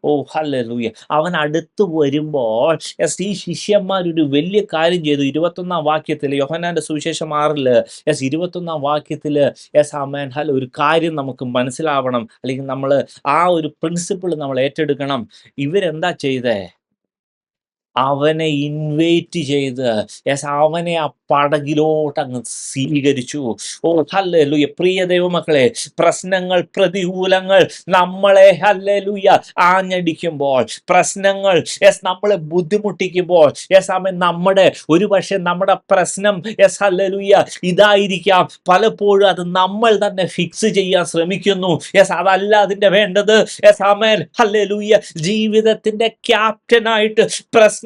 ഓ ഹല്ലേലൂയ, അവൻ അടുത്ത് വരുമ്പോൾ യെസ് ഈ ശിഷ്യന്മാരൊരു വലിയ കാര്യം ചെയ്തു. 21-ാം വാക്യത്തിൽ, യോഹന്നാന്റെ സുവിശേഷം 6 യെസ് 21-ാം വാക്യത്തിൽ യെസ് ആമേൻ, ഒരു കാര്യം നമുക്ക് മനസ്സിലാവണം, അല്ലെങ്കിൽ നമ്മൾ ആ ഒരു പ്രിൻസിപ്പിൾ നമ്മൾ ഏറ്റെടുക്കണം. ഇവരെന്താ ചെയ്തേ? അവനെ ഇൻവൈറ്റ് ചെയ്ത് യെസ് അവനെ ആ പടകിലോട്ട് അങ്ങ് സ്വീകരിച്ചു. ഓ ഹല്ലേലൂയ. പ്രിയ ദൈവമക്കളെ, പ്രശ്നങ്ങൾ, പ്രതികൂലങ്ങൾ നമ്മളെ ഹല്ലേലൂയ ആഞ്ഞടിക്കുമ്പോൾ, പ്രശ്നങ്ങൾ യെസ് നമ്മളെ ബുദ്ധിമുട്ടിക്കുമ്പോൾ, യെസ് അവൻ ഒരു പക്ഷേ നമ്മുടെ പ്രശ്നം യെസ് ഹല്ലേലൂയ ഇതായിരിക്കാം. പലപ്പോഴും അത് നമ്മൾ തന്നെ ഫിക്സ് ചെയ്യാൻ ശ്രമിക്കുന്നു. യെസ് അതല്ല അതിൻ്റെ വേണ്ടത്. യെസ് ആമേൻ, ഹല്ലേലൂയ. ജീവിതത്തിന്റെ ക്യാപ്റ്റനായിട്ട്, പ്രശ്ന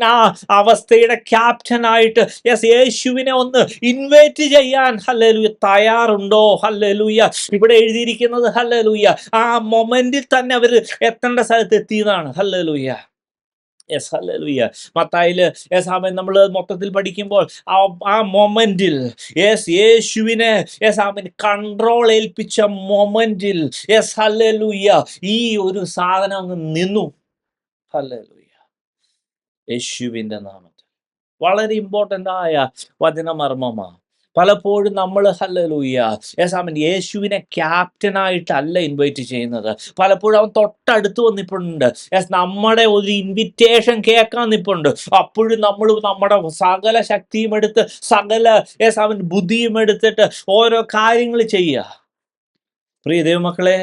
അവസ്ഥയുടെ ക്യാപ്റ്റനായിട്ട് യെസ് യേശുവിനെ ഒന്ന് ഇൻവൈറ്റ് ചെയ്യാൻ ഹല്ലേലൂയ തയ്യാറുണ്ടോ? ഹല്ലേലൂയ. ഇവിടെ എഴുതിയിരിക്കുന്നത് ഹല്ലേലൂയ ആ മൊമെന്റിൽ തന്നെ അവർ എത്തേണ്ട സ്ഥലത്ത് എത്തിയതാണ്. ഹല്ലേലൂയ. Yes, hallelujah. മത്തായില് യെസ് ആമേൻ നമ്മൾ മൊത്തത്തിൽ പഠിക്കുമ്പോൾ ആ മൊമെന്റിൽ യെസ് യേശുവിനെ യെസ് ആമേൻ കൺട്രോൾ ഏൽപ്പിച്ച മൊമെന്റിൽ യെസ് ഹല്ലേലൂയ ഈ ഒരു സാധനം അങ്ങ് നിന്നു. ഹല്ലേലൂയ. യേശുവിൻ്റെ നാമത്തിൽ വളരെ ഇമ്പോർട്ടൻ്റ് ആയ വചനമർമ്മമാണ്. പലപ്പോഴും നമ്മൾ ഹല്ലേലൂയ യെസ് ആമേൻ യേശുവിനെ ക്യാപ്റ്റനായിട്ടല്ല ഇൻവൈറ്റ് ചെയ്യുന്നത്. പലപ്പോഴും അവൻ തൊട്ടടുത്ത് വന്നിട്ടുണ്ട്. യെസ് നമ്മുടെ ഒരു ഇൻവിറ്റേഷൻ കേൾക്കാൻ നിൽപ്പുണ്ട്. അപ്പോഴും നമ്മൾ നമ്മുടെ സകല ശക്തിയും എടുത്ത്, സകല യെസ് അവൻ ബുദ്ധിയും എടുത്തിട്ട് ഓരോ കാര്യങ്ങൾ ചെയ്യുക. പ്രിയ ദൈവമക്കളെ,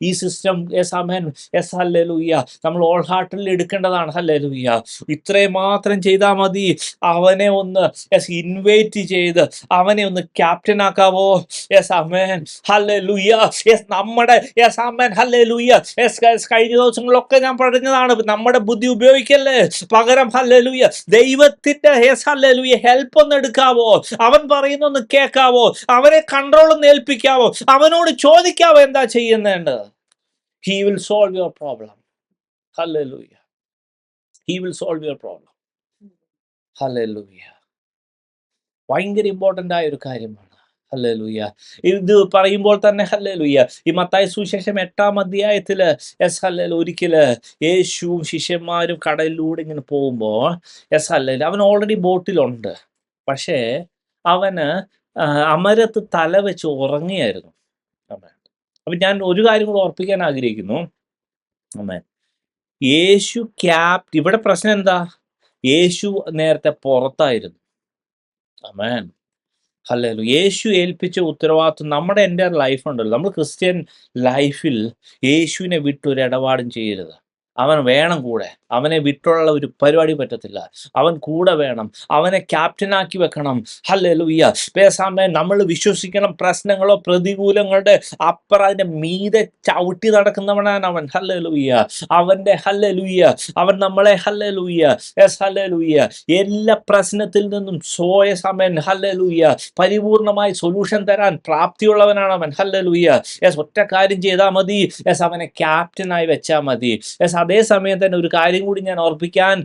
ഈ സിസ്റ്റം യെസ് ആമേൻ യെസ് ഹല്ലേലൂയ നമ്മൾ ഓൾ ഹാർട്ടിൽ എടുക്കേണ്ടതാണ്. ഹല്ലേലൂയ. ഇത്രയും മാത്രം ചെയ്താൽ മതി. അവനെ ഒന്ന് യെസ് ഇൻവൈറ്റ് ചെയ്ത് അവനെ ഒന്ന് ക്യാപ്റ്റൻ ആക്കാവോ? യെസ് ആമേൻ, ഹല്ലേലൂയ. യെസ് നമ്മുടെ യെസ് ആമേൻ, ഹല്ലേലൂയ. യെസ് കഴിഞ്ഞ ദിവസങ്ങളിലൊക്കെ ഞാൻ പറഞ്ഞതാണ്, നമ്മുടെ ബുദ്ധി ഉപയോഗിക്കല്ലേ, പകരം ഹല്ലേലൂയ ദൈവത്തിന്റെ യെസ് ഹല്ലേലൂയ ഹെൽപ്പ് ഒന്ന് എടുക്കാവോ? അവൻ പറയുന്നൊന്ന് കേൾക്കാവോ? അവനെ കൺട്രോൾ ഒന്ന് ഏൽപ്പിക്കാവോ? അവനോട് ചോദിക്കാവോ എന്താ ചെയ്യുന്നുണ്ട്? He will solve your problem. Hallelujah. He will solve your problem. Hallelujah. ഭയങ്കര ഇമ്പോർട്ടൻ്റ് ആയ ഒരു കാര്യമാണ്. ഹല്ലേലൂയ. ഇത് പറയുമ്പോൾ തന്നെ ഹല്ലേലൂയ ഈ മത്തായി സുവിശേഷം 8-ാം അധ്യായത്തിൽ യെസ് ഹല്ലേലൂയ ഒരിക്കൽ യേശുവും ശിഷ്യന്മാരും കടലിലൂടെ ഇങ്ങനെ പോകുമ്പോൾ യെസ് ഹല്ലേലൂയ അവൻ ഓൾറെഡി ബോട്ടിലുണ്ട്. പക്ഷേ അവന് അമരത്ത് തല വെച്ച് ഉറങ്ങിയായിരുന്നു. അപ്പം ഞാൻ ഒരു കാര്യം കൂടെ ഓർപ്പിക്കാൻ ആഗ്രഹിക്കുന്നു. ആമേൻ. യേശു ഇവിടെ പ്രശ്നം എന്താ? യേശു നേരത്തെ പുറത്തായിരുന്നു. ആമേൻ, ഹല്ലേലൂയ. യേശു ഏൽപ്പിച്ച ഉത്തരവാദിത്വം നമ്മുടെ എൻ്റെ ലൈഫ് ഉണ്ടല്ലോ, നമ്മൾ ക്രിസ്ത്യൻ ലൈഫിൽ യേശുവിനെ വിട്ടൊരു ഇടപാടും ചെയ്യരുത്. അവൻ വേണം കൂടെ. അവനെ വിട്ടുള്ള ഒരു പരിപാടി പറ്റത്തില്ല. അവൻ കൂടെ വേണം. അവനെ ക്യാപ്റ്റനാക്കി വെക്കണം. ഹല്ലേലൂയ. പേസാമേ, നമ്മൾ വിശ്വസിക്കണം, പ്രശ്നങ്ങളോ പ്രതികൂലങ്ങളുടെ അപ്പുറം അതിന്റെ മീതെ ചവിട്ടി നടക്കുന്നവനാണ് അവൻ. ഹല്ലേലൂയ. അവന്റെ ഹല്ലേലൂയ, അവൻ നമ്മളെ ഹല്ലേലൂയ, യെസ് ഹല്ലേലൂയ, എല്ലാ പ്രശ്നത്തിൽ നിന്നും സമൻ ഹല്ലേലൂയ പരിപൂർണമായി സൊല്യൂഷൻ തരാൻ പ്രാപ്തിയുള്ളവനാണ് അവൻ. ഹല്ലേലൂയ. യെസ്, ഒറ്റ കാര്യം ചെയ്താൽ മതി. യെസ്, അവനെ ക്യാപ്റ്റനായി വെച്ചാൽ മതി. യെസ്, അതേസമയം തന്നെ ഒരു കാര്യം കൂടി ഞാൻ ഓർപ്പിക്കാൻ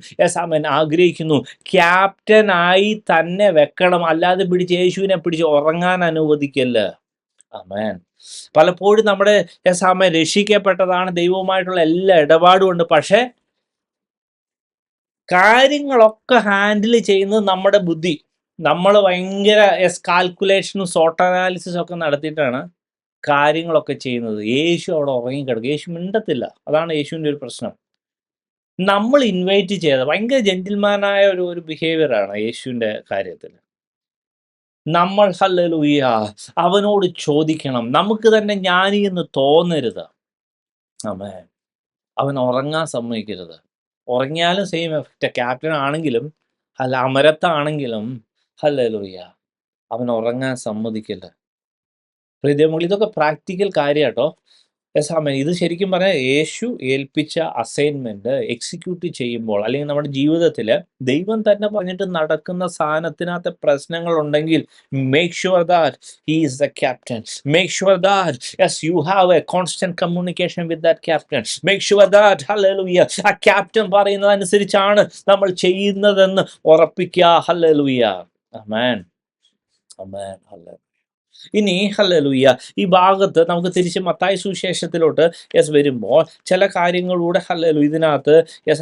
അവൻ ആഗ്രഹിക്കുന്നു. ക്യാപ്റ്റനായി തന്നെ വെക്കണം, അല്ലാതെ പിടിച്ച് യേശുവിനെ പിടിച്ച് ഉറങ്ങാൻ അനുവദിക്കല്ല. ആമേൻ. പലപ്പോഴും നമ്മുടെ ആമേൻ രക്ഷിക്കപ്പെട്ടതാണ്, ദൈവവുമായിട്ടുള്ള എല്ലാ ഇടപാടും ഉണ്ട്. പക്ഷെ കാര്യങ്ങളൊക്കെ ഹാൻഡിൽ ചെയ്യുന്നത് നമ്മുടെ ബുദ്ധി. നമ്മൾ ഭയങ്കര കാൽക്കുലേഷനും സോട്ട് അനാലിസിസും ഒക്കെ നടത്തിയിട്ടാണ് കാര്യങ്ങളൊക്കെ ചെയ്യുന്നത്. യേശു അവിടെ ഉറങ്ങിക്കിടക്കും. യേശു മിണ്ടത്തില്ല. അതാണ് യേശുവിൻ്റെ ഒരു പ്രശ്നം. നമ്മൾ ഇൻവൈറ്റ് ചെയ്ത ഭയങ്കര ജെന്റിൽമാനായ ഒരു ബിഹേവിയറാണ് യേശുവിൻ്റെ കാര്യത്തിൽ. നമ്മൾ ഹല്ലേലൂയ അവനോട് ചോദിക്കണം. നമുക്ക് തന്നെ ജ്ഞാനി എന്ന് തോന്നരുത്. ആമേൻ. അവൻ ഉറങ്ങാൻ സമ്മതിക്കരുത്. ഉറങ്ങിയാലും സെയിം എഫക്റ്റ്. ക്യാപ്റ്റൻ ആണെങ്കിലും അല്ല അമരത്താണെങ്കിലും ഹല്ലേലൂയ അവൻ ഉറങ്ങാൻ സമ്മതിക്കില്ല. പ്രിയമുള്ള, ഇതൊക്കെ പ്രാക്ടിക്കൽ കാര്യം കേട്ടോ. ആമേൻ. ഇത് ശരിക്കും പറഞ്ഞാൽ യേശു ഏൽപ്പിച്ച അസൈൻമെന്റ് എക്സിക്യൂട്ട് ചെയ്യുമ്പോൾ, അല്ലെങ്കിൽ നമ്മുടെ ജീവിതത്തിൽ ദൈവം തന്നെ പറഞ്ഞിട്ട് നടക്കുന്ന സാധനത്തിനകത്ത് പ്രശ്നങ്ങളുണ്ടെങ്കിൽ, make sure that he is the captain. Make sure that yes you have a constant communication with that captain. Make sure that hallelujah ആ ക്യാപ്റ്റൻ പറയുന്നതനുസരിച്ചാണ് നമ്മൾ ചെയ്യുന്നതെന്ന് ഉറപ്പിക്കുക. ഹല്ലേലൂയ. ആമേൻ. ആമേൻ. ഹല്ലേലൂയ. ഇനി ഹല്ലേലൂയ ഈ ഭാഗത്ത് നമുക്ക് തിരിച്ച് മത്തായി സുവിശേഷത്തിലോട്ട് വരുമ്പോൾ ചില കാര്യങ്ങളൂടെ ഹല്ലേലൂയ ഇതിനകത്ത്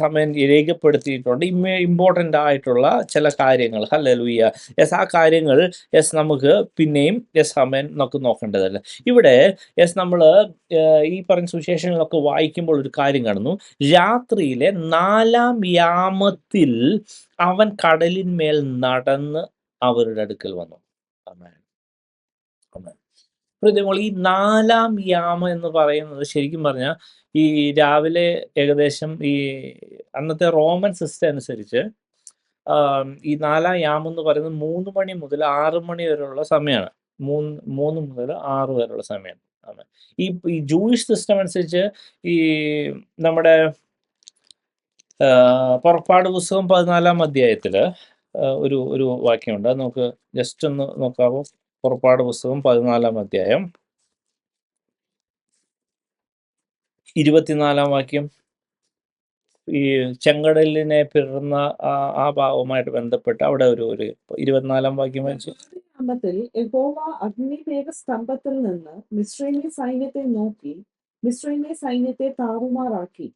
ആമേൻ രേഖപ്പെടുത്തിയിട്ടുണ്ട്. ഇമ്പോർട്ടൻ്റ് ആയിട്ടുള്ള ചില കാര്യങ്ങൾ. ഹല്ലേലൂയ. ആ കാര്യങ്ങൾ നമുക്ക് പിന്നെയും ആമേൻ നമുക്ക് നോക്കേണ്ടതല്ല. ഇവിടെ നമ്മൾ ഈ പറഞ്ഞ സുവിശേഷങ്ങളൊക്കെ വായിക്കുമ്പോൾ ഒരു കാര്യം കാണുന്നു. രാത്രിയിലെ 4-ാം യാമത്തിൽ അവൻ കടലിന്മേൽ നടന്ന് അവരുടെ അടുക്കൽ വന്നു. ആമേൻ. ഈ 4-ാം യാമം എന്ന് പറയുന്നത് ശരിക്കും പറഞ്ഞാൽ ഈ രാവിലെ ഏകദേശം ഈ അന്നത്തെ റോമൻ സിസ്റ്റം അനുസരിച്ച് ഈ 4-ാം യാമം എന്ന് പറയുന്നത് 3 മണി മുതൽ 6 മണി വരെയുള്ള സമയമാണ്. 3 മുതൽ 6 വരെയുള്ള സമയമാണ്. ഈ ജൂയിഷ് സിസ്റ്റം അനുസരിച്ച് ഈ നമ്മുടെ പുറപ്പാട് പുസ്തകം 14-ാം അധ്യായത്തിൽ ഒരു വാക്യമുണ്ട്. അത് നമുക്ക് ജസ്റ്റ് ഒന്ന് നോക്കാമോ? പുറപ്പാട് പുസ്തകം 14-ാം അധ്യായം 24-ാം വാക്യം. ഈ ചെങ്കടലിനെ പിറന്ന ആ ഭാവവുമായിട്ട് ബന്ധപ്പെട്ട് അവിടെ ഒരു 24-ാം വാക്യം വായിച്ചു. യഹോവ അഗ്നിമേഘ സ്തംഭത്തിൽ നിന്ന് മിസ്രയീമ്യ സൈന്യത്തെ നോക്കി മിസ്രയീമ്യ സൈന്യത്തെ താറുമാറാക്കി.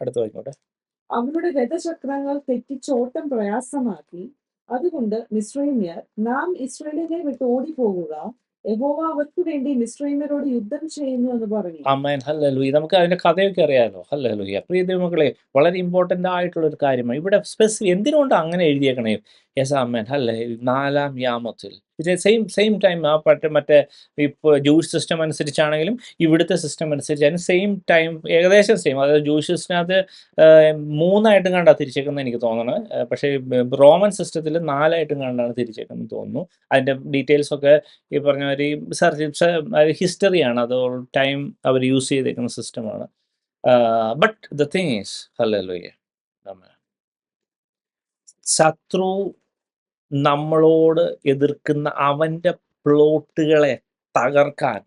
അടുത്ത വായിക്കോട്ടെ. അവരുടെ രഥചക്രങ്ങൾ തെറ്റിച്ചോട്ടം പ്രയാസമാക്കി. അതുകൊണ്ട് മിസ്രയീമ്യർ, നാം ഇസ്രായേലിനെ വിട്ട് ഓടിപ്പോകുക, യഹോവ അവർക്ക് വേണ്ടി മിസ്രയീമ്യരോട് യുദ്ധം ചെയ്യുന്നു എന്ന് പറഞ്ഞു. ആമേൻ. ഹല്ലേലൂയ. നമുക്ക് അതിന്റെ കഥയൊക്കെ അറിയാലോ. ഹല്ലേലൂയ. പ്രിയ ദൈവമക്കളെ, വളരെ ഇമ്പോർട്ടൻ്റ് ആയിട്ടുള്ള ഒരു കാര്യമാണ് ഇവിടെ എന്തിനുകൊണ്ട് അങ്ങനെ എഴുതിയേക്കണേ? ആമേൻ. ഹല്ലേ 4-ാം യാമത്തിൽ സെയിം ടൈം മറ്റേ ഇപ്പോൾ ജൂയിഷ് സിസ്റ്റം അനുസരിച്ചാണെങ്കിലും ഇവിടുത്തെ സിസ്റ്റം അനുസരിച്ചാലും സെയിം ടൈം ഏകദേശം സെയിം. അതായത് ജൂയിഷ് സിസ്റ്റത്തിനകത്ത് 3ആയിട്ടും കണ്ടാണ് തിരിച്ചേക്കുന്നത് എനിക്ക് തോന്നുന്നത്. പക്ഷേ റോമൻ സിസ്റ്റത്തിൽ 4ആയിട്ടും കണ്ടാണ് തിരിച്ചേക്കുന്നത് തോന്നുന്നു. അതിൻ്റെ ഡീറ്റെയിൽസ് ഒക്കെ ഈ പറഞ്ഞ ഒരു ഹിസ്റ്ററിയാണ്. അത് ടൈം അവർ യൂസ് ചെയ്തേക്കുന്ന സിസ്റ്റമാണ്. But the thing is hallelujah, ശത്രു നമ്മളോട് എതിർക്കുന്ന അവൻ്റെ പ്ലോട്ടുകളെ തകർക്കാൻ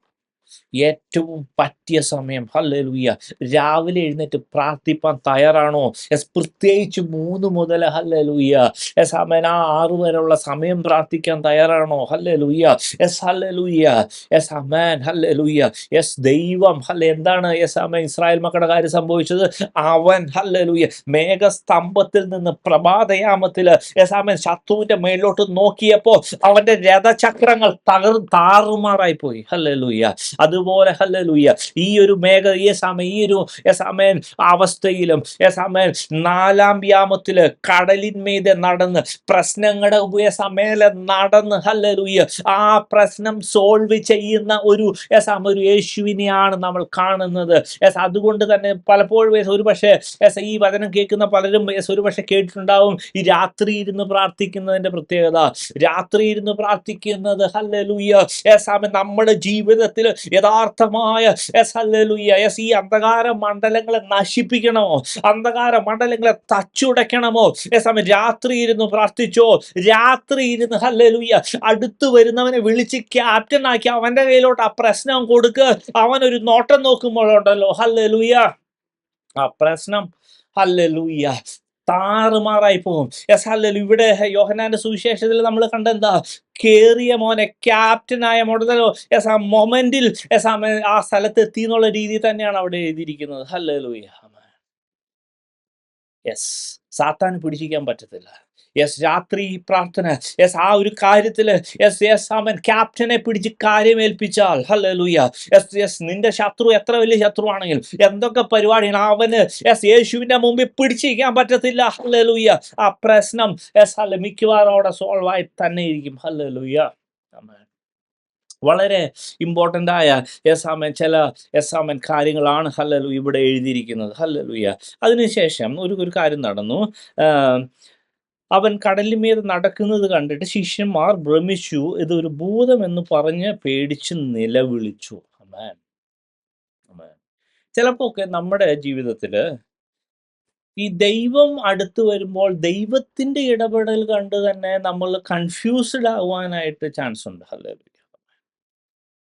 ഏറ്റവും പറ്റിയ സമയം ഹല്ലേലൂയ രാവിലെ എഴുന്നേറ്റ് പ്രാർത്ഥിപ്പാൻ തയ്യാറാണോ? പ്രത്യേകിച്ച് 3 മുതൽ ഹല്ലേലൂയ ആമേൻ 6 വരെയുള്ള സമയം പ്രാർത്ഥിക്കാൻ തയ്യാറാണോ? ഹല്ലേലൂയ ഹല്ലേലൂയ ആമേൻ ഹല്ലേലൂയ ദൈവം എന്താണ് ആമേൻ ഇസ്രായേൽ മക്കളുടെ കാര്യം സംഭവിച്ചത്? അവൻ ഹല്ലേലൂയ മേഘസ്തംഭത്തിൽ നിന്ന് പ്രഭാതയാമത്തിൽ ആമേൻ ശത്രുവിന്റെ മേലോട്ട് നോക്കിയപ്പോൾ അവന്റെ രഥചക്രങ്ങൾ താറുമാറായി പോയി. ഹല്ലേലൂയ. അതുപോലെ ഹല്ലേലൂയ ഈ ഒരു ഈ ഒരു അവസ്ഥയിലും നാലാം വ്യാമത്തില് കടലിന്മീതെ നടന്ന് പ്രശ്നങ്ങളുടെ നടന്ന് ഹല്ലേലൂയ ആ പ്രശ്നം സോൾവ് ചെയ്യുന്ന ഒരു യേശുവിനെയാണ് നമ്മൾ കാണുന്നത്. അതുകൊണ്ട് തന്നെ പലപ്പോഴും ഒരുപക്ഷെ ഈ വചനം കേൾക്കുന്ന പലരും ഒരുപക്ഷെ കേട്ടിട്ടുണ്ടാവും ഈ രാത്രി ഇരുന്ന് പ്രാർത്ഥിക്കുന്നതിന്റെ പ്രത്യേകത. രാത്രി ഇരുന്ന് പ്രാർത്ഥിക്കുന്നത് ഹല്ലേലൂയ നമ്മുടെ ജീവിതത്തിൽ യഥാർത്ഥമായ ഹല്ലേലൂയ ഈ അന്ധകാര മണ്ഡലങ്ങളെ നശിപ്പിക്കണമോ, അന്ധകാര മണ്ഡലങ്ങളെ തച്ചുടയ്ക്കണമോ, രാത്രി ഇരുന്ന് പ്രാർത്ഥിച്ചോ. രാത്രി ഇരുന്ന് ഹല്ലേലൂയ അടുത്ത് വരുന്നവനെ വിളിച്ച് ക്യാപ്റ്റനാക്കി അവന്റെ കയ്യിലോട്ട് ആ പ്രശ്നം കൊടുക്കുക. അവനൊരു നോട്ടം നോക്കുമ്പോഴുണ്ടല്ലോ ഹല്ലേലൂയ ആ പ്രശ്നം ഹല്ലേലൂയ താറുമാറായി പോകും. ഹല്ലേലൂയ ഇവിടെ യോഹന്നാന്റെ സുവിശേഷത്തിൽ നമ്മൾ കണ്ടെന്താ, കേറിയ മോനെ ക്യാപ്റ്റനായ മോഡലോ ആ മൊമെന്റിൽ ആ സ്ഥലത്ത് എത്തി എന്നുള്ള രീതി തന്നെയാണ് അവിടെ എഴുതിയിരിക്കുന്നത്. ഹല്ലേലൂയ. യെസ്, സാത്താൻ പിടിച്ചിരിക്കാൻ പറ്റത്തില്ല. രാത്രി പ്രാർത്ഥന ആ ഒരു കാര്യത്തില് അവൻ ക്യാപ്റ്റനെ പിടിച്ച് കാര്യമേൽപ്പിച്ചാൽ ഹല്ലേലൂയ നിന്റെ ശത്രു എത്ര വലിയ ശത്രു ആണെങ്കിലും എന്തൊക്കെ പരിപാടിയാണ് അവന് യേശുവിന്റെ മുമ്പിൽ പിടിച്ചിരിക്കാൻ പറ്റത്തില്ല. ഹല്ലേലൂയ ആ പ്രശ്നം മിക്കവാറും അവിടെ സോൾവ് ആയി തന്നെ ഇരിക്കും. ഹല്ലേലൂയ. വളരെ ഇമ്പോർട്ടൻ്റ് ആയ ചില കാര്യങ്ങളാണ് ഹല്ലേലൂയ ഇവിടെ എഴുതിയിരിക്കുന്നത്. ഹല്ലേലൂയ. അതിനുശേഷം ഒരു കാര്യം നടന്നു. അവൻ കടലിന്മീതെ നടക്കുന്നത് കണ്ടിട്ട് ശിഷ്യന്മാർ ഭ്രമിച്ചു, ഇതൊരു ഭൂതം എന്ന് പറഞ്ഞ് പേടിച്ച് നിലവിളിച്ചു. ആമേൻ. ചിലപ്പോ ഒക്കെ നമ്മുടെ ജീവിതത്തില് ഈ ദൈവം അടുത്ത് വരുമ്പോൾ ദൈവത്തിന്റെ ഇടപെടൽ കണ്ട് തന്നെ നമ്മൾ കൺഫ്യൂസ്ഡ് ആവാനായിട്ട് ചാൻസ് ഉണ്ട്. ഹല്ലേലൂയ.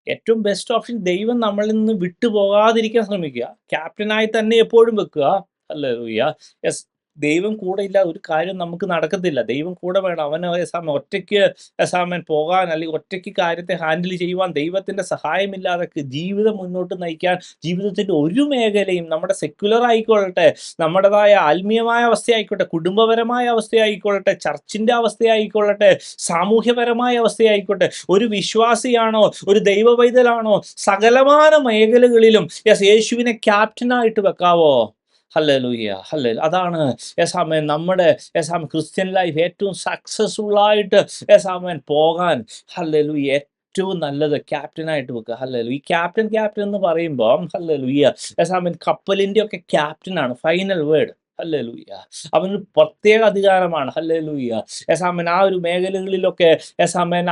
ഏറ്റവും ബെസ്റ്റ് ഓപ്ഷൻ ദൈവം നമ്മളിൽ നിന്ന് വിട്ടുപോകാതിരിക്കാൻ ശ്രമിക്കുക. ക്യാപ്റ്റനായി തന്നെ എപ്പോഴും വെക്കുക. ഹല്ലേലൂയ. യെസ്, ദൈവം കൂടെ ഇല്ല ഒരു കാര്യം നമുക്ക് നടക്കത്തില്ല. ദൈവം കൂടെ വേണം. അവന് ഒറ്റയ്ക്ക് പോകാൻ അല്ലെങ്കിൽ ഒറ്റയ്ക്ക് കാര്യത്തെ ഹാൻഡിൽ ചെയ്യുവാൻ ദൈവത്തിന്റെ സഹായമില്ലാതെ ജീവിതം മുന്നോട്ട് നയിക്കാൻ ജീവിതത്തിന്റെ ഒരു മേഖലയും, നമ്മുടെ സെക്യുലർ ആയിക്കൊള്ളട്ടെ, നമ്മുടേതായ ആത്മീയമായ അവസ്ഥയായിക്കോട്ടെ, കുടുംബപരമായ അവസ്ഥയായിക്കൊള്ളട്ടെ, ചർച്ചിന്റെ അവസ്ഥയായിക്കൊള്ളട്ടെ, സാമൂഹ്യപരമായ അവസ്ഥയായിക്കോട്ടെ, ഒരു വിശ്വാസിയാണോ ഒരു ദൈവ പൈതലാണോ, സകലമാന മേഖലകളിലും യേശുവിനെ ക്യാപ്റ്റനായിട്ട് വെക്കാവോ? ഹല്ലേലൂയ. ഹല്ലേലൂയ. അതാണ് നമ്മുടെ ക്രിസ്ത്യൻ ലൈഫ് ഏറ്റവും സക്സസ്ഫുൾ ആയിട്ട് പോകാൻ ഹല്ലേലൂയ ഏറ്റവും നല്ലത് ക്യാപ്റ്റനായിട്ട് വെക്കുക. ഹല്ലേലൂയ. ഈ ക്യാപ്റ്റൻ എന്ന് പറയുമ്പോൾ ഹല്ലേലൂയ കപ്പലിന്റെ ഒക്കെ ക്യാപ്റ്റനാണ്. Final word. ഹല്ലേലൂയ. അവന് പ്രത്യേക അധികാരമാണ്. ഹല്ലേലൂയ. ആ ഒരു മേഖലകളിലൊക്കെ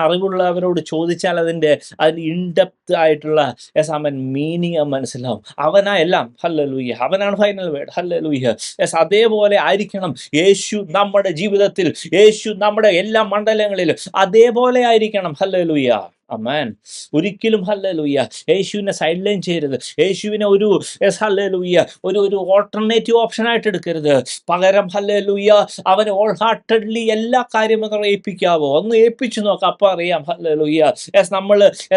അറിവുള്ളവരോട് ചോദിച്ചാൽ അതിന് ഇൻഡെപ്ത് ആയിട്ടുള്ള മീനിങ് മനസ്സിലാവും. അവനാ എല്ലാം. ഹല്ലേലൂയ. അവനാണ് ഫൈനൽ വേർഡ്. ഹല്ലേലൂയ. അതേപോലെ ആയിരിക്കണം യേശു നമ്മുടെ ജീവിതത്തിൽ, യേശു നമ്മുടെ എല്ലാ മണ്ഡലങ്ങളിലും അതേപോലെ ആയിരിക്കണം. ഹല്ലേലൂയ. ആമേൻ. ഒരിക്കലും ഹല്ലേലൂയ യേശുവിനെ സൈഡ് ലൈൻ ചെയ്യരുത്. യേശുവിനെ ഒരു ഹല്ലേലൂയ ഒരു ഓൾട്ടർനേറ്റീവ് ഓപ്ഷൻ ആയിട്ട് എടുക്കരുത്. പകരം ഹല്ലേലൂയ അവനെ ഓൾ ഹാർട്ടഡ്ലി എല്ലാ കാര്യങ്ങളും ഏൽപ്പിക്കാവോ? ഒന്ന് ഏൽപ്പിച്ചു നോക്കാം. അപ്പം അറിയാം. ഹല്ലേലൂയ.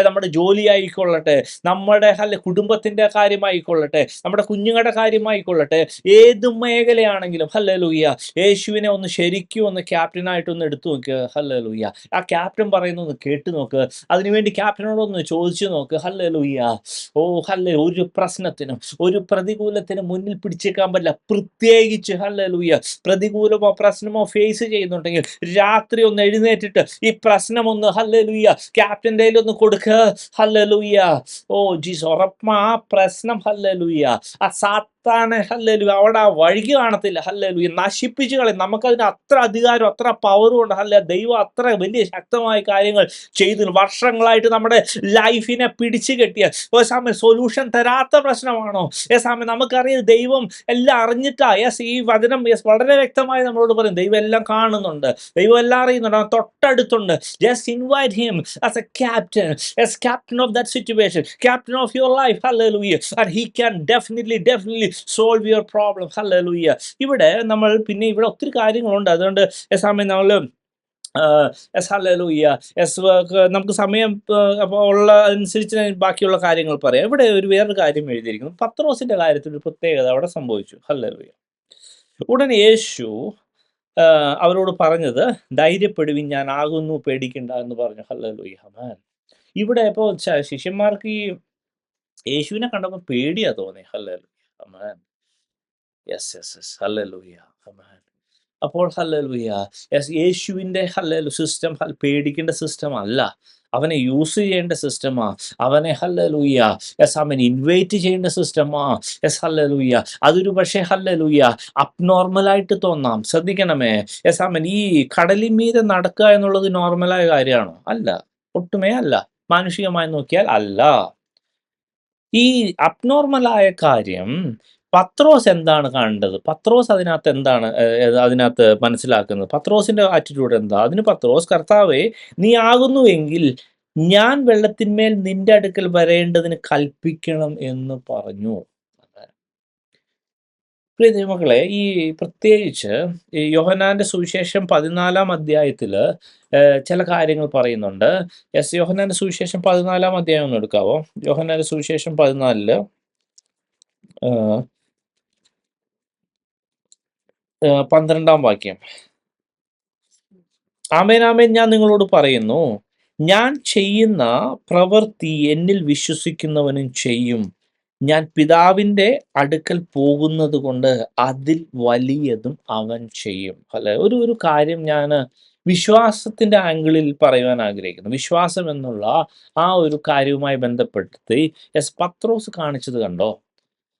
നമ്മുടെ ജോലി ആയിക്കൊള്ളട്ടെ, നമ്മുടെ കുടുംബത്തിന്റെ കാര്യമായിക്കൊള്ളട്ടെ, നമ്മുടെ കുഞ്ഞുങ്ങളുടെ കാര്യമായിക്കൊള്ളട്ടെ, ഏത് മേഖലയാണെങ്കിലും ഹല്ലേലൂയ യേശുവിനെ ഒന്ന് ശരിക്കും ഒന്ന് ക്യാപ്റ്റനായിട്ടൊന്ന് എടുത്തു നോക്കുക. ഹല്ലേലൂയ. ആ ക്യാപ്റ്റൻ പറയുന്നൊന്ന് കേട്ടു നോക്ക്. അതിനുവേണ്ടി ക്യാപ്റ്റനോടൊന്ന് ചോദിച്ചു നോക്ക്. ഹല്ലേലൂയ. ഒരു പ്രശ്നത്തിനും ഒരു പ്രതികൂലത്തിനും മുന്നിൽ പിടിച്ചേക്കാൻ പറ്റില്ല. പ്രത്യേകിച്ച് ഹല്ലേലൂയ പ്രതികൂലമോ പ്രശ്നമോ ഫേസ് ചെയ്യുന്നുണ്ടെങ്കിൽ രാത്രി ഒന്ന് എഴുന്നേറ്റിട്ട് ഈ പ്രശ്നം ഒന്ന് ഹല്ലേലൂയ ക്യാപ്റ്റൻ്റെ കയ്യിൽ ഒന്ന് കൊടുക്കുക. ഹല്ലേലൂയ. ജീസ് ഉറപ്പാ ആ പ്രശ്നം ഹല്ലേലൂയ ആ ഹല്ലേലൂയ അവിടെ ആ വഴിക്ക് കാണത്തില്ല. ഹല്ലേലൂയ നശിപ്പിച്ചു കളയും. നമുക്കതിന് അത്ര അധികാരം അത്ര പവറും ഉണ്ട്. ദൈവം അത്ര വലിയ ശക്തമായ കാര്യങ്ങൾ ചെയ്തു. വർഷങ്ങളായിട്ട് നമ്മുടെ ലൈഫിനെ പിടിച്ചു കെട്ടിയ സൊല്യൂഷൻ തരാത്ത പ്രശ്നമാണോ? നമുക്കറിയാം ദൈവം എല്ലാം അറിഞ്ഞിട്ടാ. ഈ വചനം വളരെ വ്യക്തമായി നമ്മളോട് പറയും ദൈവം എല്ലാം കാണുന്നുണ്ട്, ദൈവം എല്ലാം അറിയുന്നുണ്ട്, തൊട്ടടുത്തുണ്ട്. Just invite him as a captain, as captain of that situation, captain of your life. Hallelujah. And he can definitely solve your problem. Hallelujah. ഇവിടെ നമ്മൾ പിന്നെ ഇവിടെ ഒത്തിരി കാര്യങ്ങളുണ്ട്. അതുകൊണ്ട് നമ്മൾ ഹല്ലേലൂയ നമുക്ക് സമയം ഉള്ള അനുസരിച്ച് ബാക്കിയുള്ള കാര്യങ്ങൾ പറയാം. ഇവിടെ വേറൊരു കാര്യം എഴുതിയിരിക്കുന്നു. പത്രോസിന്റെ കാര്യത്തിൽ ഒരു പ്രത്യേകത അവിടെ സംഭവിച്ചു. ഹല്ലേലൂയ. ഉടനെ യേശു അവരോട് പറഞ്ഞത്, ധൈര്യപ്പെടുവിൻ, ഞാൻ ആകുന്നു, പേടിക്കണ്ട എന്ന് പറഞ്ഞു. ഹല്ലേലൂയ. ആമേൻ. ഇവിടെ ഇപ്പോൾ ശിഷ്യന്മാർക്ക് ഈ യേശുവിനെ കണ്ടപ്പോൾ പേടിയാ തോന്നി. Hallelujah. Amen. Yes, yes, yes. Hallelujah. Amen. അപ്പോൾ ഹല്ലേലൂയ. യെസ്, യേശുവിൻ്റെ സിസ്റ്റം പേടിക്കേണ്ട സിസ്റ്റം അല്ല. അവനെ യൂസ് ചെയ്യേണ്ട സിസ്റ്റമാ. അവനെ ഹല്ലേലൂയ യെസ് ആമേൻ ഇൻവൈറ്റ് ചെയ്യേണ്ട സിസ്റ്റമാ. Yes hallelujah. അതൊരു പക്ഷേ ഹല്ലേലൂയ അബ്നോർമലായിട്ട് തോന്നാം. ശ്രദ്ധിക്കണമേ. യെസ് ആമേൻ ഈ കടലിന്മീതെ നടക്കുക എന്നുള്ളത് നോർമലായ കാര്യമാണോ? അല്ല. ഒട്ടുമേ അല്ല. മാനുഷികമായി നോക്കിയാൽ അല്ല. ഈ അബ്നോർമലായ കാര്യം പത്രോസ് എന്താണ് കണ്ടത്? പത്രോസ് അതിനകത്ത് എന്താണ് അതിനകത്ത് മനസ്സിലാക്കുന്നത്? പത്രോസിന്റെ ആറ്റിറ്റ്യൂഡ് എന്താ? അതിന് പത്രോസ്, കർത്താവേ നീ ആകുന്നുവെങ്കിൽ ഞാൻ വെള്ളത്തിന്മേൽ നിന്റെ അടുക്കൽ വരേണ്ടതിന് കൽപ്പിക്കണം എന്ന് പറഞ്ഞു. പ്രിയ ദൈവമക്കളെ, ഈ പ്രത്യേകിച്ച് ഈ യോഹന്നാന്റെ സുവിശേഷം 14 അധ്യായത്തില് ചില കാര്യങ്ങൾ പറയുന്നുണ്ട്. യെസ്, യോഹന്നാന്റെ സുവിശേഷം 14 അധ്യായം ഒന്ന് എടുക്കാവോ? യോഹന്നാന്റെ സുവിശേഷം 14 12 വാക്യം. ആമേൻ, ആമേൻ, ഞാൻ നിങ്ങളോട് പറയുന്നു, ഞാൻ ചെയ്യുന്ന പ്രവൃത്തി എന്നിൽ വിശ്വസിക്കുന്നവനും ചെയ്യും. ഞാൻ പിതാവിൻ്റെ അടുക്കൽ പോകുന്നത് കൊണ്ട് അതിൽ വലിയതും അവൻ ചെയ്യും. അല്ലെ, ഒരു കാര്യം ഞാൻ വിശ്വാസത്തിൻ്റെ ആംഗിളിൽ പറയുവാൻ ആഗ്രഹിക്കുന്നു. വിശ്വാസം എന്നുള്ള ആ ഒരു കാര്യവുമായി ബന്ധപ്പെടുത്തി പത്രോസ് കാണിച്ചത് കണ്ടോ?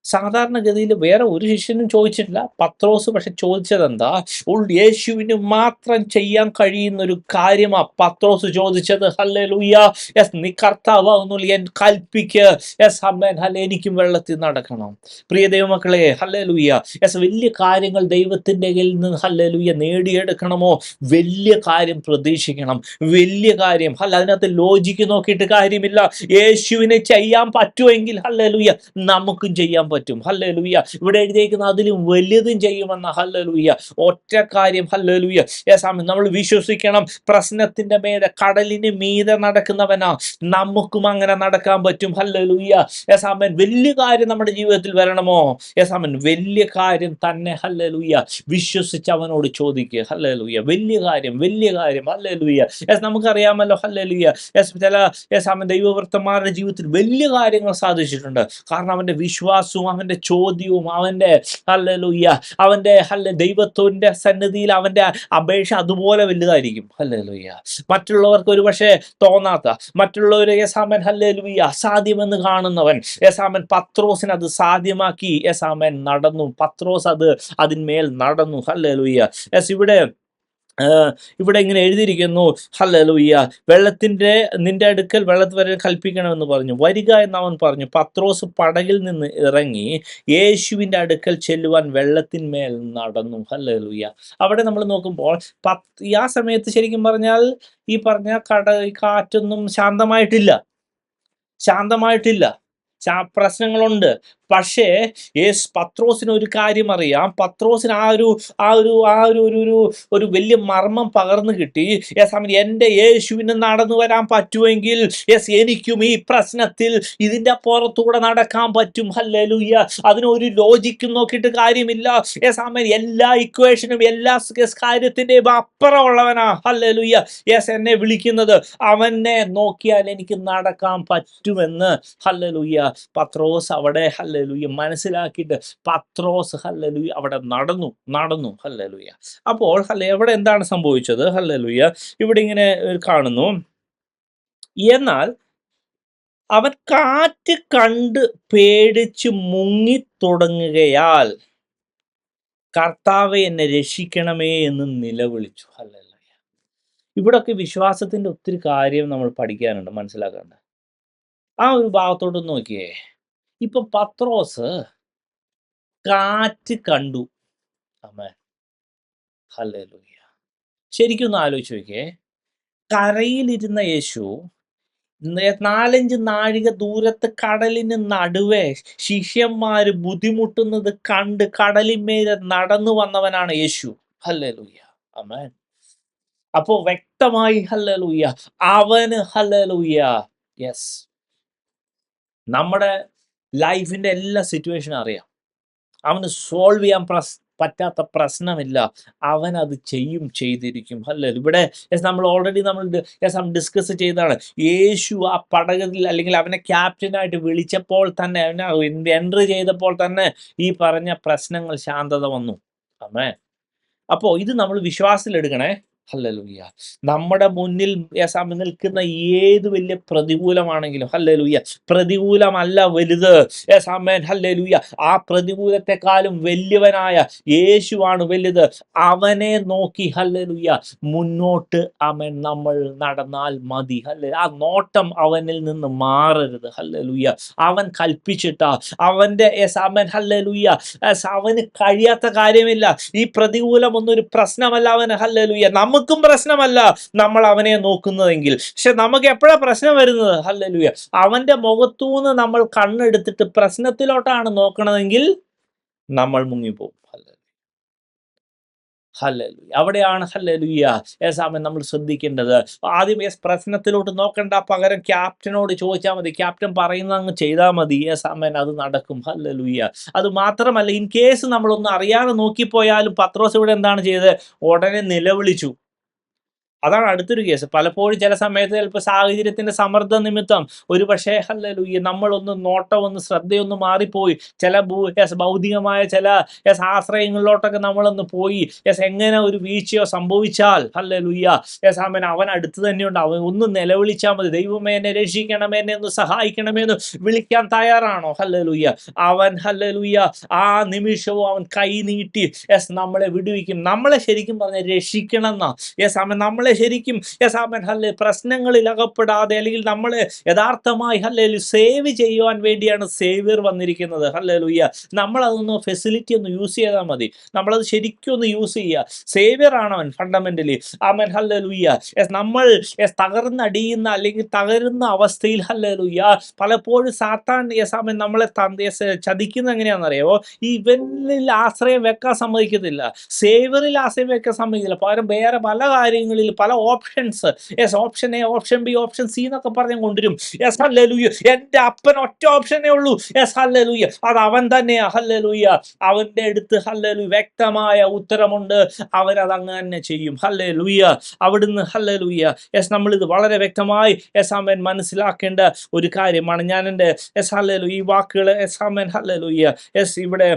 സാധാരണഗതിയിൽ വേറെ ഒരു ശിഷ്യനും ചോദിച്ചിട്ടില്ല. പത്രോസ് പക്ഷെ ചോദിച്ചത് എന്താ? യേശുവിന് മാത്രം ചെയ്യാൻ കഴിയുന്ന ഒരു കാര്യമാ പത്രോസ് ചോദിച്ചത്. ഹല്ലേലൂയ. യെസ്, നീ കർത്താവുന്നു, കൽപ്പിക്ക്. യെസ് അമ്മേൻ. ഹല്ലെ, എനിക്കും വെള്ളത്തിൽ നടക്കണം. പ്രിയ ദൈവമക്കളെ, ഹല്ലേലൂയ. യെസ്, വലിയ കാര്യങ്ങൾ ദൈവത്തിൻ്റെ കയ്യിൽ നിന്ന് ഹല്ലേലൂയ നേടിയെടുക്കണമോ? വലിയ കാര്യം പ്രതീക്ഷിക്കണം. വലിയ കാര്യം അതിനകത്ത് ലോജിക്ക് നോക്കിയിട്ട് കാര്യമില്ല. യേശുവിനെ ചെയ്യാൻ പറ്റുമെങ്കിൽ ഹല്ലേലൂയ നമുക്കും ചെയ്യാൻ പറ്റും. ഹല്ലേലൂയ. ഇവിടെ എഴുതിയിരിക്കുന്ന അതിലും വലുതും ചെയ്യുമെന്ന. ഹല്ലേലൂയ. ഒറ്റ കാര്യം. ഹല്ലേലൂയ. നമ്മൾ വിശ്വസിക്കണം. പ്രശ്നത്തിന്റെ മേലെ, കടലിന് മീതെ നടക്കുന്നവനാ. നമുക്കും അങ്ങനെ നടക്കാൻ പറ്റും. ഹല്ലേലൂയ. ആമേൻ. വലിയ കാര്യം നമ്മുടെ ജീവിതത്തിൽ വരണമോ? ആമേൻ. വലിയ കാര്യം തന്നെ. ഹല്ലേലൂയ. വിശ്വസിച്ച് അവനോട് ചോദിക്കുക. ഹല്ലേലൂയ. വലിയ കാര്യം, വലിയ കാര്യം. ഹല്ലേലൂയ. നമുക്കറിയാമല്ലോ. ഹല്ലേലൂയ. ചില ആമേൻ ദൈവവൃത്തന്മാരുടെ ജീവിതത്തിൽ വലിയ കാര്യങ്ങൾ സാധിച്ചിട്ടുണ്ട്. കാരണം അവന്റെ വിശ്വാസവും അവന്റെ ചോദ്യവും അവന്റെ ഹല്ലേലൂയ അവന്റെ ദൈവത്തിന്റെ സന്നിധിയിൽ അവന്റെ അപേക്ഷ അതുപോലെ വലുതായിരിക്കും. ഹല്ലേലൂയ. മറ്റുള്ളവർക്ക് ഒരു പക്ഷേ തോന്നാത്ത, മറ്റുള്ളവരെ യേസാമൻ ഹല്ലേലൂയ അസാധ്യമെന്ന് കാണുന്നവൻ യേസാമൻ പത്രോസിന് അത് സാധ്യമാക്കി. യേസാമൻ നടന്നു. പത്രോസ് അതിന്മേൽ നടന്നു. ഹല്ലേലൂയ. ഇവിടെ ഇങ്ങനെ എഴുതിയിരിക്കുന്നു. ഹല്ലേലൂയ. നിന്റെ അടുക്കൽ വെള്ളത്തിൽ വരെ കൽപ്പിക്കണമെന്ന് പറഞ്ഞു. വരിക എന്ന് അവൻ പറഞ്ഞു. പത്രോസ് പടകിൽ നിന്ന് ഇറങ്ങി യേശുവിൻ്റെ അടുക്കൽ ചെല്ലുവാൻ വെള്ളത്തിന്മേൽ നടന്നു. ഹല്ലേലൂയ. അവിടെ നമ്മൾ നോക്കുമ്പോൾ ആ സമയത്ത് ശരിക്കും പറഞ്ഞാൽ ഈ പറഞ്ഞ കാറ്റൊന്നും ശാന്തമായിട്ടില്ല. പ്രശ്നങ്ങളുണ്ട്. പക്ഷേ പത്രോസിന് ഒരു കാര്യം അറിയാം. പത്രോസിന് ഒരു വലിയ മർമ്മം പകർന്നു കിട്ടി. എൻ്റെ യേശുവിന് നടന്നു വരാൻ പറ്റുമെങ്കിൽ എനിക്കും ഈ പ്രശ്നത്തിൽ ഇതിന്റെ പുറത്തൂടെ നടക്കാൻ പറ്റും. ഹല്ലേലൂയ. അതിനൊരു ലോജിക്കും നോക്കിയിട്ട് കാര്യമില്ല. എല്ലാ ഇക്വേഷനും എല്ലാ കാര്യത്തിന്റെയും അപ്പുറമുള്ളവനാ. ഹല്ലേലൂയ. എന്നെ വിളിക്കുന്നത് അവനെ നോക്കിയാൽ എനിക്ക് നടക്കാൻ പറ്റുമെന്ന് ഹല്ലേലൂയ പത്രോസ് അവിടെ ഹല്ലേലൂയ മനസ്സിലാക്കിയിട്ട് പത്രോസ് ഹല്ലേലൂയ അവിടെ നടന്നു. ഹല്ലേലൂയ. അപ്പോൾ എവിടെ എന്താണ് സംഭവിച്ചത്? ഹല്ലേലൂയ. ഇവിടെ ഇങ്ങനെ കാണുന്നു. എന്നാൽ അവൻ കാറ്റ് കണ്ട് പേടിച്ച് മുങ്ങിത്തുടങ്ങുകയാൽ കർത്താവേ എന്നെ രക്ഷിക്കണമേ എന്ന് നിലവിളിച്ചു. ഹല്ലേലൂയ. ഇവിടൊക്കെ വിശ്വാസത്തിന്റെ ഒത്തിരി കാര്യം നമ്മൾ പഠിക്കാനുണ്ട്, മനസ്സിലാക്കാനുണ്ട്. ആ ഒരു ഭാഗത്തോട്ട് നോക്കിയേ. ഇപ്പൊ പത്രോസ് കാറ്റ് കണ്ടു. ആമേൻ. ഹല്ലേലൂയ. ശരിക്കും ഒന്ന് ആലോചിച്ച് നോക്കിയേ. കരയിലിരുന്ന യേശു 4-5 നാഴിക ദൂരത്ത് കടലിന് നടുവേ ശിഷ്യന്മാര് ബുദ്ധിമുട്ടുന്നത് കണ്ട് കടലിന്മേലെ നടന്നു വന്നവനാണ് യേശു. ഹല്ലേലൂയ. ആമേൻ. അപ്പോ വ്യക്തമായി ഹല്ലേലൂയ അവന് ഹല്ലേലൂയ യെസ് നമ്മുടെ ലൈഫിന്റെ എല്ലാ സിറ്റുവേഷനും അറിയാം. അവന് സോൾവ് ചെയ്യാൻ പറ്റാത്ത പ്രശ്നമില്ല. അവൻ അത് ചെയ്തിരിക്കും. ഇവിടെ നമ്മൾ ഓൾറെഡി ഡിസ്കസ് ചെയ്തതാണ്. യേശു ആ പടകിൽ അല്ലെങ്കിൽ അവനെ ക്യാപ്റ്റനായിട്ട് വിളിച്ചപ്പോൾ തന്നെ, അവനെ എൻട്രി ചെയ്തപ്പോൾ തന്നെ ഈ പറഞ്ഞ പ്രശ്നങ്ങൾ ശാന്തത വന്നു. ആമേൻ. അപ്പോൾ ഇത് നമ്മൾ വിശ്വാസത്തിലെടുക്കണേ. ഹല്ലേലൂയ. നമ്മുടെ മുന്നിൽ നിൽക്കുന്ന ഏത് വലിയ പ്രതികൂലമാണെങ്കിലും, ഹല്ലേലൂയ, പ്രതികൂലമല്ല വലുത്. ആമേൻ. ഹല്ലേലൂയ. ആ പ്രതികൂലത്തെക്കാളും വലിയവനായ യേശുവാണ് വലുത്. അവനെ നോക്കി, ഹല്ലേലൂയ, മുന്നോട്ട് ആമേൻ നമ്മൾ നടന്നാൽ മതി. ആ നോട്ടം അവനിൽ നിന്ന് മാറരുത്. ഹല്ലേലൂയ. അവൻ കൽപ്പിച്ചിട്ടാ അവന്റെ ആമേൻ. ഹല്ലേലൂയ. അവന് കഴിയാത്ത കാര്യമില്ല. ഈ പ്രതികൂലം ഒന്നും ഒരു പ്രശ്നമല്ല അവന്. ഹല്ലേലൂയ. നമുക്കും പ്രശ്നമല്ല നമ്മൾ അവനെ നോക്കുന്നതെങ്കിൽ. പക്ഷെ നമുക്ക് എപ്പോഴാ പ്രശ്നം വരുന്നത്? ഹല്ലേലൂയ. അവന്റെ മുഖത്തൂന്ന് നമ്മൾ കണ്ണെടുത്തിട്ട് പ്രശ്നത്തിലോട്ടാണ് നോക്കണതെങ്കിൽ നമ്മൾ മുങ്ങിപ്പോകും. ഹല്ലേലൂയ. അവിടെയാണ് ഹല്ലേലൂയ നമ്മൾ ശ്രദ്ധിക്കേണ്ടത്. ആദ്യം പ്രശ്നത്തിലോട്ട് നോക്കണ്ട, പകരം ക്യാപ്റ്റനോട് ചോദിച്ചാൽ മതി. ക്യാപ്റ്റൻ പറയുന്നത് അങ്ങ് ചെയ്താൽ മതി. അത് നടക്കും. ഹല്ലേലൂയ. അത് മാത്രമല്ല, ഇൻ കേസ് നമ്മളൊന്നും അറിയാതെ നോക്കിപ്പോയാലും പത്രോസ് ഇവിടെ എന്താണ് ചെയ്തത്? ഉടനെ നിലവിളിച്ചു. അതാണ് അടുത്തൊരു കേസ്. പലപ്പോഴും ചില സമയത്ത് ചിലപ്പോൾ സാഹചര്യത്തിന്റെ സമ്മർദ്ദ നിമിത്തം ഒരു പക്ഷേ ഹല്ലേലൂയ നമ്മളൊന്ന് നോട്ടമൊന്ന് ശ്രദ്ധയൊന്ന് മാറിപ്പോയി. ചില ഭൗതികമായ ചില ആശ്രയങ്ങളിലോട്ടൊക്കെ നമ്മളൊന്ന് പോയി. എങ്ങനെ ഒരു വീഴ്ചയോ സംഭവിച്ചാൽ ഹല്ലേലൂയ അവൻ അടുത്ത് തന്നെയുണ്ട്. അവൻ ഒന്ന് നിലവിളിച്ചാൽ മതി. ദൈവമേ എന്നെ രക്ഷിക്കണമേ, എന്നെ ഒന്ന് സഹായിക്കണമേ എന്ന് വിളിക്കാൻ തയ്യാറാണോ? ഹല്ലേലൂയ. അവൻ ഹല്ലേലൂയ ആ നിമിഷവും അവൻ കൈ നീട്ടി നമ്മളെ വിടുവിക്കും. നമ്മളെ ശരിക്കും പറഞ്ഞ രക്ഷിക്കണം എന്നാ. നമ്മളെ ശരിക്കും പ്രശ്നങ്ങളിൽ അകപ്പെടാതെ അല്ലെങ്കിൽ നമ്മളെ യഥാർത്ഥമായി സേവ് ചെയ്യുവാൻ വേണ്ടിയാണ് സേവിയർ വന്നിരിക്കുന്നത്. ഹല്ലേലൂയ. നമ്മളതൊന്ന് ഫെസിലിറ്റി ഒന്ന് യൂസ് ചെയ്താൽ മതി. നമ്മളത് ശരിക്കും ഒന്ന് യൂസ് ചെയ്യുക. സേവിയർ ആണ് അവൻ ഫണ്ടമെന്റലി. ആമേൻ. ഹല്ലേലൂയ. നമ്മൾ തകർന്നടിയുന്ന അല്ലെങ്കിൽ തകരുന്ന അവസ്ഥയിൽ ഹല്ലേലൂയ പലപ്പോഴും സാത്താൻ നമ്മളെ ചതിക്കുന്നത് എങ്ങനെയാണെന്നറിയാമോ? ഇവനിൽ ആശ്രയം വെക്കാൻ സമ്മതിക്കത്തില്ല, സേവിയറിൽ ആശ്രയം വെക്കാൻ സമ്മതിക്കില്ല. പകരം വേറെ പല കാര്യങ്ങളിൽ പല options, option A, option B, option C എന്നൊക്കെ പറഞ്ഞ് കൊണ്ടുവരും. ഹല്ലേലൂയ. എന്റെ അപ്പൻ ഒറ്റ ഓപ്ഷനേ ഉള്ളൂ. ഹല്ലേലൂയ. അത് അവൻ തന്നെയാ. ഹല്ലേലൂയ. അവന്റെ അടുത്ത് ഹല്ലേലൂയ വ്യക്തമായ ഉത്തരമുണ്ട്. അവനത് അങ്ങനെ ചെയ്യും. ഹല്ലേലൂയ. അവിടുന്ന് ഹല്ലേലൂയ നമ്മളിത് വളരെ വ്യക്തമായി അവൻ മനസ്സിലാക്കേണ്ട ഒരു കാര്യമാണ്. ഞാൻ എൻ്റെ ഹല്ലേലൂയ ഈ വാക്കുകൾ ഹല്ലേലൂയ ഇവിടെ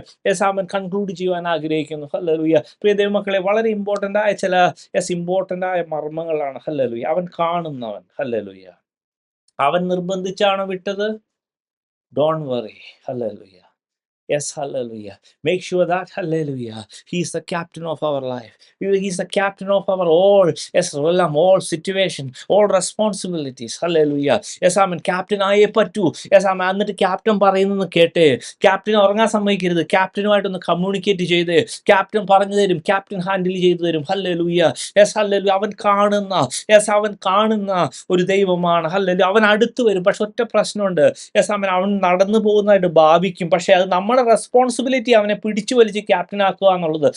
അവൻ കൺക്ലൂഡ് ചെയ്യാൻ ആഗ്രഹിക്കുന്നു. ഹല്ലേലൂയ. പ്രിയ ദൈവമക്കളെ, വളരെ ഇമ്പോർട്ടൻ്റ് ആയ ചില ഇമ്പോർട്ടൻ്റ് ആയ മർമ്മങ്ങളാണ്. ഹല്ലേലൂയ. അവൻ കാണുന്നവൻ. ഹല്ലേലൂയ. അവൻ നിർബന്ധിച്ചാണ് വിട്ടത്. Don't worry. Hallelujah. Yes, hallelujah. Make sure that, hallelujah, he is the captain of our life. He is the captain of our all, realm, all situation, all responsibilities. Hallelujah. Yes, amen. Captain ആയേ പറ്റൂ. Yes, amen. എന്നിട്ട് captain പറയുന്നത് കേട്ട് captain ഉറങ്ങാൻ സമ്മതിക്കരുത്. ക്യാപ്റ്റനുമായിട്ടൊന്ന് communicate ചെയ്ത് captain പറഞ്ഞു തരും, captain handle ചെയ്തു തരും. ഹല്ലേലൂയ. Yes, hallelujah. അവൻ കാണുന്ന ഒരു ദൈവമാണ്. ഹല്ലേലൂയ. അവൻ അടുത്ത് വരും. പക്ഷെ ഒറ്റ പ്രശ്നമുണ്ട്. യെസ്, അവൻ നടന്നു പോകുന്നതായിട്ട് ഭാവിക്കും. പക്ഷെ അത് നമ്മുടെ റെസ്പോൺസിബിലിറ്റി അവനെ പിടിച്ചു വലിച്ച് ക്യാപ്റ്റൻ ആക്കുക എന്നുള്ളത്.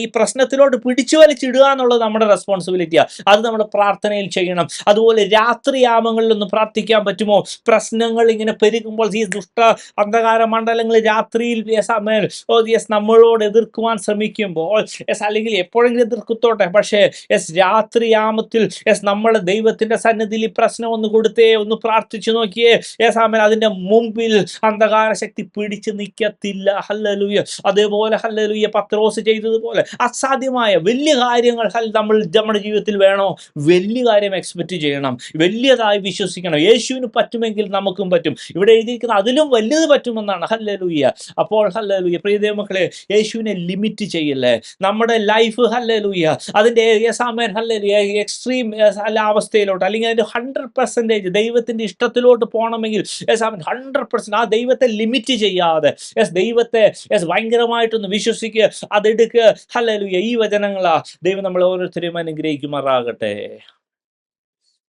ഈ പ്രശ്നത്തിലോട്ട് പിടിച്ചു വലിച്ചിടുക എന്നുള്ളത് നമ്മുടെ റെസ്പോൺസിബിലിറ്റിയാണ്. അത് നമ്മുടെ പ്രാർത്ഥനയിൽ ചെയ്യണം. അതുപോലെ രാത്രിയാമങ്ങളിലൊന്ന് പ്രാർത്ഥിക്കാൻ പറ്റുമോ? പ്രശ്നങ്ങൾ ഇങ്ങനെ പെരുകുമ്പോൾ ഈ ദുഷ്ട അന്ധകാര മണ്ഡലങ്ങൾ രാത്രിയിൽ നമ്മളോട് എതിർക്കുവാൻ ശ്രമിക്കുമ്പോൾ അല്ലെങ്കിൽ എപ്പോഴെങ്കിലും എതിർക്കത്തോട്ടെ, പക്ഷേ രാത്രിയാമത്തിൽ നമ്മളെ ദൈവത്തിന്റെ സന്നിധിയിൽ ഈ പ്രശ്നം ഒന്ന് കൊടുത്തേ, ഒന്ന് പ്രാർത്ഥിച്ചു നോക്കിയേ. അതിന്റെ മുമ്പിൽ അന്ധകാര ശക്തി പിടിച്ചു നിൽക്കത്തില്ല. ഹല്ലേലൂയ. അതേപോലെ ഹല്ലേലൂയ പത്രോസ് ചെയ്തതുപോലെ അസാധ്യമായ വലിയ കാര്യങ്ങൾ നമ്മുടെ ജീവിതത്തിൽ വേണോ? വലിയ കാര്യം എക്സ്പെക്ട് ചെയ്യണം, വലിയതായി വിശ്വസിക്കണം. യേശുവിന് പറ്റുമെങ്കിൽ നമുക്കും പറ്റും. ഇവിടെ എഴുതിയിരിക്കുന്ന അതിലും വലുത് പറ്റുമെന്നാണ്. ഹല്ലേലൂയ. അപ്പോൾ ഹല്ലേലൂയ പ്രിയ ദൈവമക്കളെ, യേശുവിനെ ലിമിറ്റ് ചെയ്യല്ലേ. നമ്മുടെ ലൈഫ് ഹല്ലേലൂയ അതിന്റെ ഹല്ലേലൂയ എക്സ്ട്രീം അവസ്ഥയിലോട്ട് അല്ലെങ്കിൽ അതിന്റെ 100% ദൈവത്തിന്റെ ഇഷ്ടത്തിലോട്ട് പോകണമെങ്കിൽ 100% ആ ദൈവത്തെ ലിമിറ്റ് ചെയ്യാതെ ദൈവത്തെ ഭയങ്കരമായിട്ടൊന്ന് വിശ്വസിക്കുക, അതെടുക്കുക. ഹല്ലേലൂയ. ഈ വചനങ്ങളാ ദൈവം നമ്മളെ ഓരോരുത്തരെയും അനുഗ്രഹിക്കുമാറാകട്ടെ.